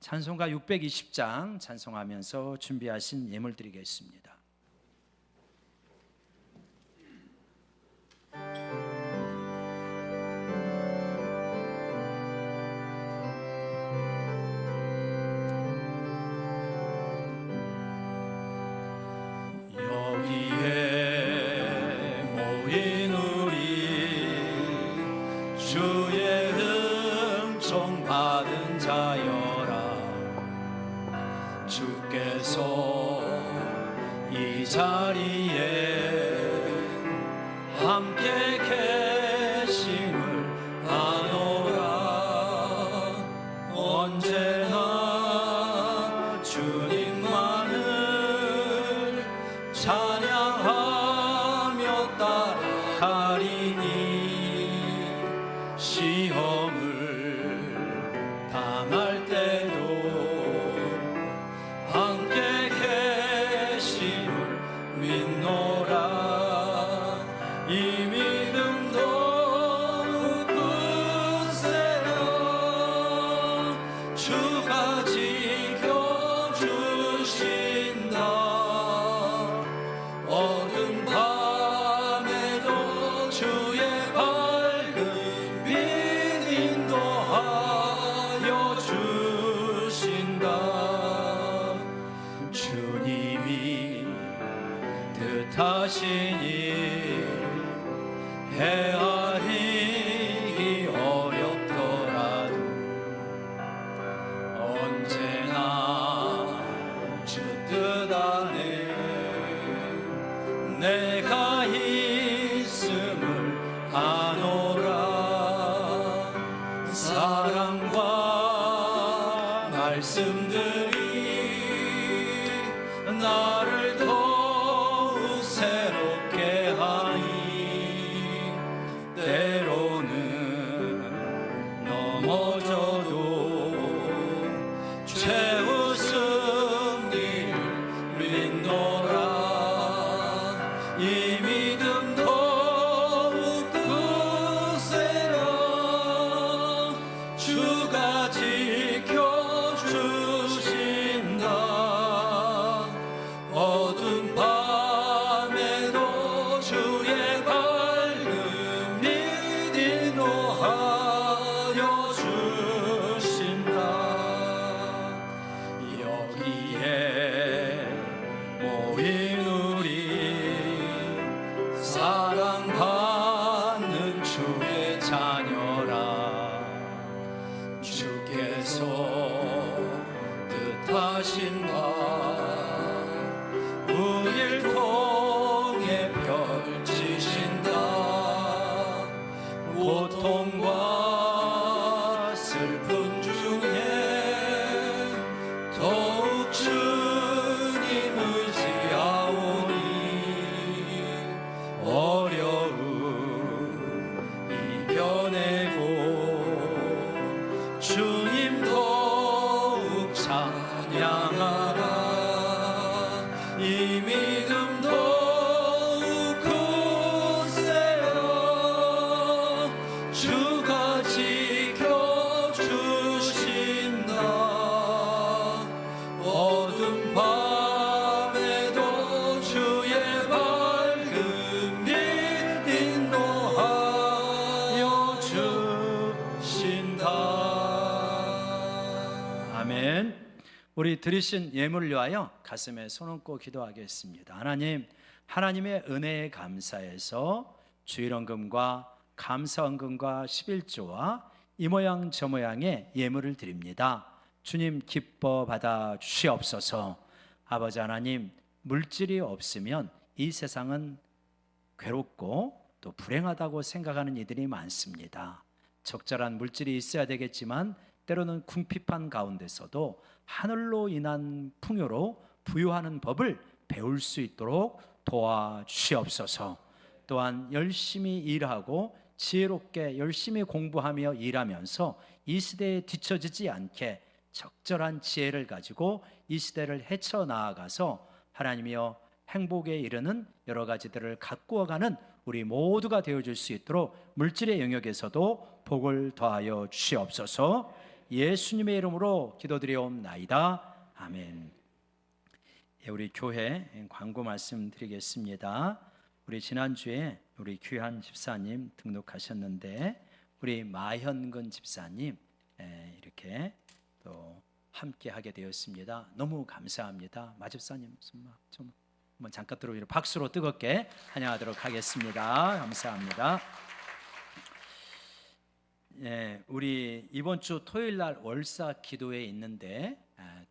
S1: 찬송가 620장 찬송하면서 준비하신 예물 드리겠습니다.
S2: 주의 은총 받은 자여라. 주께서 이 자리에 함께 계심을 아노라. 언제나 주님만을 찬양하며 따라가리니 시험을 당할 때도 함께 계심을 믿노라. 이 믿음 더욱 굳세라. 주가 지켜주신다. 어두운 밤에도 주의 밝은 빛 인도하여 주신다. 주님이 뜻하신 일 헤아리기 어렵더라. 하노라. 사랑과 말씀들이 나를 더욱 새롭게 하니 때로는 넘어져도 최우승을 믿노라. 이 믿음 더욱 굳세라. 주가 지켜주신다. 어두운 밤에도 주의 밝은 빛 인도하여 주신다. 여기에 모인 우리 사랑받는 주의 자녀라. 주께서 뜻하신 바 우릴 통해 펼치신다. 고통과 슬픔 중에 더욱 주님 의지하오니 어려움 이겨내고 주님 더욱 찬양하라. 이 믿음 더욱 굳세라. 주가 지켜주신다. 어두운 밤에도 주의 밝은 빛 인도하여 주신다.
S1: 아멘. 우리 드리신 예물을 위하여 가슴에 손 얹고 기도하겠습니다. 하나님, 하나님의 은혜에 감사해서 주일헌금과 감사헌금과 11조와 이 모양 저 모양의 예물을 드립니다. 주님 기뻐 받아 주시옵소서. 아버지 하나님, 물질이 없으면 이 세상은 괴롭고 또 불행하다고 생각하는 이들이 많습니다. 적절한 물질이 있어야 되겠지만 때로는 궁핍한 가운데서도 하늘로 인한 풍요로 부유하는 법을 배울 수 있도록 도와주시옵소서. 또한 열심히 일하고 지혜롭게 열심히 공부하며 일하면서 이 시대에 뒤처지지 않게 적절한 지혜를 가지고 이 시대를 헤쳐나아가서 하나님이여 행복에 이르는 여러 가지들을 가꾸어가는 우리 모두가 되어줄 수 있도록 물질의 영역에서도 복을 더하여 주시옵소서. 예수님의 이름으로 기도드리옵나이다. 아멘. 우리 교회 광고 말씀드리겠습니다. 우리 지난주에 우리 귀한 집사님 등록하셨는데 우리 마현근 집사님 이렇게 또 함께 하게 되었습니다. 너무 감사합니다. 마 집사님 좀 한번 잠깐 들어오기로 박수로 뜨겁게 환영하도록 하겠습니다. 감사합니다. 우리 이번 주 토요일 날 월사 기도회 있는데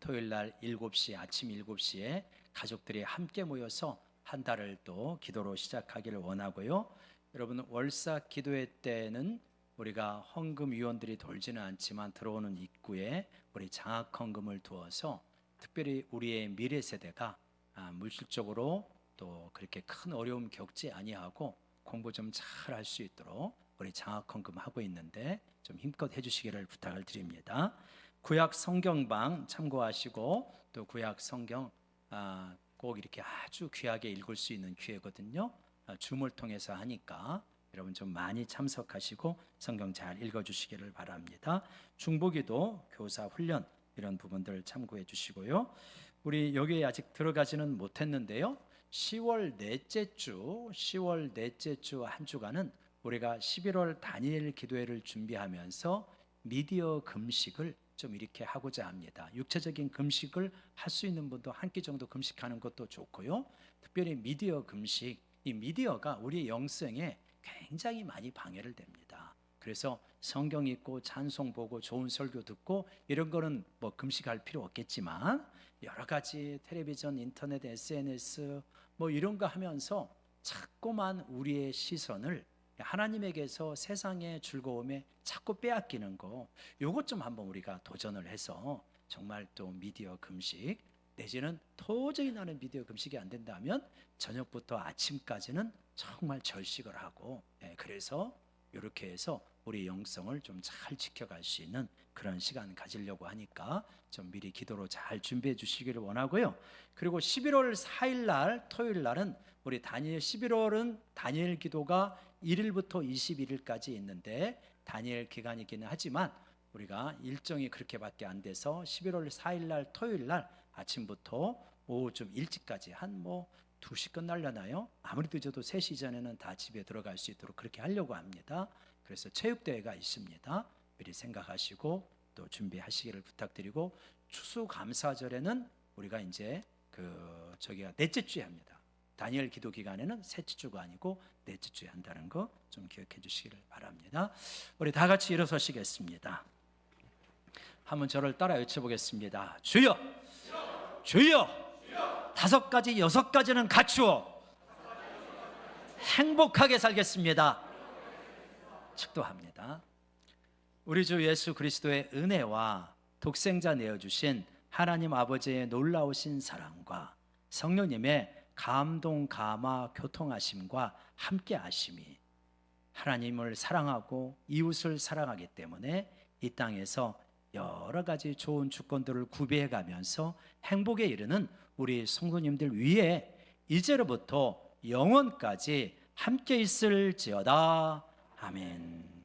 S1: 토요일 날 7시 아침 7시에 가족들이 함께 모여서 한 달을 또 기도로 시작하기를 원하고요. 여러분 월사 기도회 때는 우리가 헌금 위원들이 돌지는 않지만 들어오는 입구에 우리 장학 헌금을 두어서 특별히 우리의 미래 세대가 물질적으로 또 그렇게 큰 어려움 겪지 아니하고 공부 좀 잘 할 수 있도록 우리 장학 헌금 하고 있는데 좀 힘껏 해주시기를 부탁을 드립니다. 구약 성경방 참고하시고 또 구약 성경 꼭 이렇게 아주 귀하게 읽을 수 있는 기회거든요. 줌을 통해서 하니까 여러분 좀 많이 참석하시고 성경 잘 읽어주시기를 바랍니다. 중보기도, 교사 훈련 이런 부분들 참고해 주시고요. 우리 여기에 아직 들어가지는 못했는데요. 10월 넷째 주 한 주간은 우리가 11월 다니엘 기도회를 준비하면서 미디어 금식을 좀 이렇게 하고자 합니다. 육체적인 금식을 할 수 있는 분도 한 끼 정도 금식하는 것도 좋고요. 특별히 미디어 금식, 이 미디어가 우리의 영성에 굉장히 많이 방해를 됩니다. 그래서 성경 읽고 찬송 보고 좋은 설교 듣고 이런 거는 뭐 금식할 필요 없겠지만 여러 가지 텔레비전, 인터넷, SNS 뭐 이런 거 하면서 자꾸만 우리의 시선을 하나님에게서 세상의 즐거움에 자꾸 빼앗기는 거, 요것 좀 한번 우리가 도전을 해서 정말 또 미디어 금식, 내지는 도저히 나는 미디어 금식이 안 된다면 저녁부터 아침까지는 정말 절식을 하고, 그래서 이렇게 해서 우리 영성을 좀 잘 지켜갈 수 있는 그런 시간 가지려고 하니까 좀 미리 기도로 잘 준비해 주시기를 원하고요. 그리고 11월 4일 날 토요일 날은 우리 다니엘, 11월은 다니엘 기도가 1일부터 21일까지 있는데 다니엘 기간이기는 하지만 우리가 일정이 그렇게밖에 안 돼서 11월 4일 날 토요일 날 아침부터 오후 좀 일찍까지 한 2시 끝나려나요? 아무리 늦어도 3시 전에는 다 집에 들어갈 수 있도록 그렇게 하려고 합니다. 그래서 체육대회가 있습니다. 미리 생각하시고 또 준비하시기를 부탁드리고, 추수감사절에는 우리가 이제 저기가 넷째 주에 합니다. 다니엘 기도 기간에는 셋째 주가 아니고 넷째 주에 한다는 거 좀 기억해 주시기를 바랍니다. 우리 다 같이 일어서시겠습니다. 한번 저를 따라 외쳐보겠습니다. 주여, 주여. 5가지, 6가지는 갖추어 행복하게 살겠습니다. 축도합니다. 우리 주 예수 그리스도의 은혜와 독생자 내어주신 하나님 아버지의 놀라우신 사랑과 성령님의 감동, 감화, 교통하심과 함께 하심이 하나님을 사랑하고 이웃을 사랑하기 때문에 이 땅에서 여러 가지 좋은 주권들을 구비해 가면서 행복에 이르는 우리 성도님들 위에 이제로부터 영원까지 함께 있을지어다. 아멘.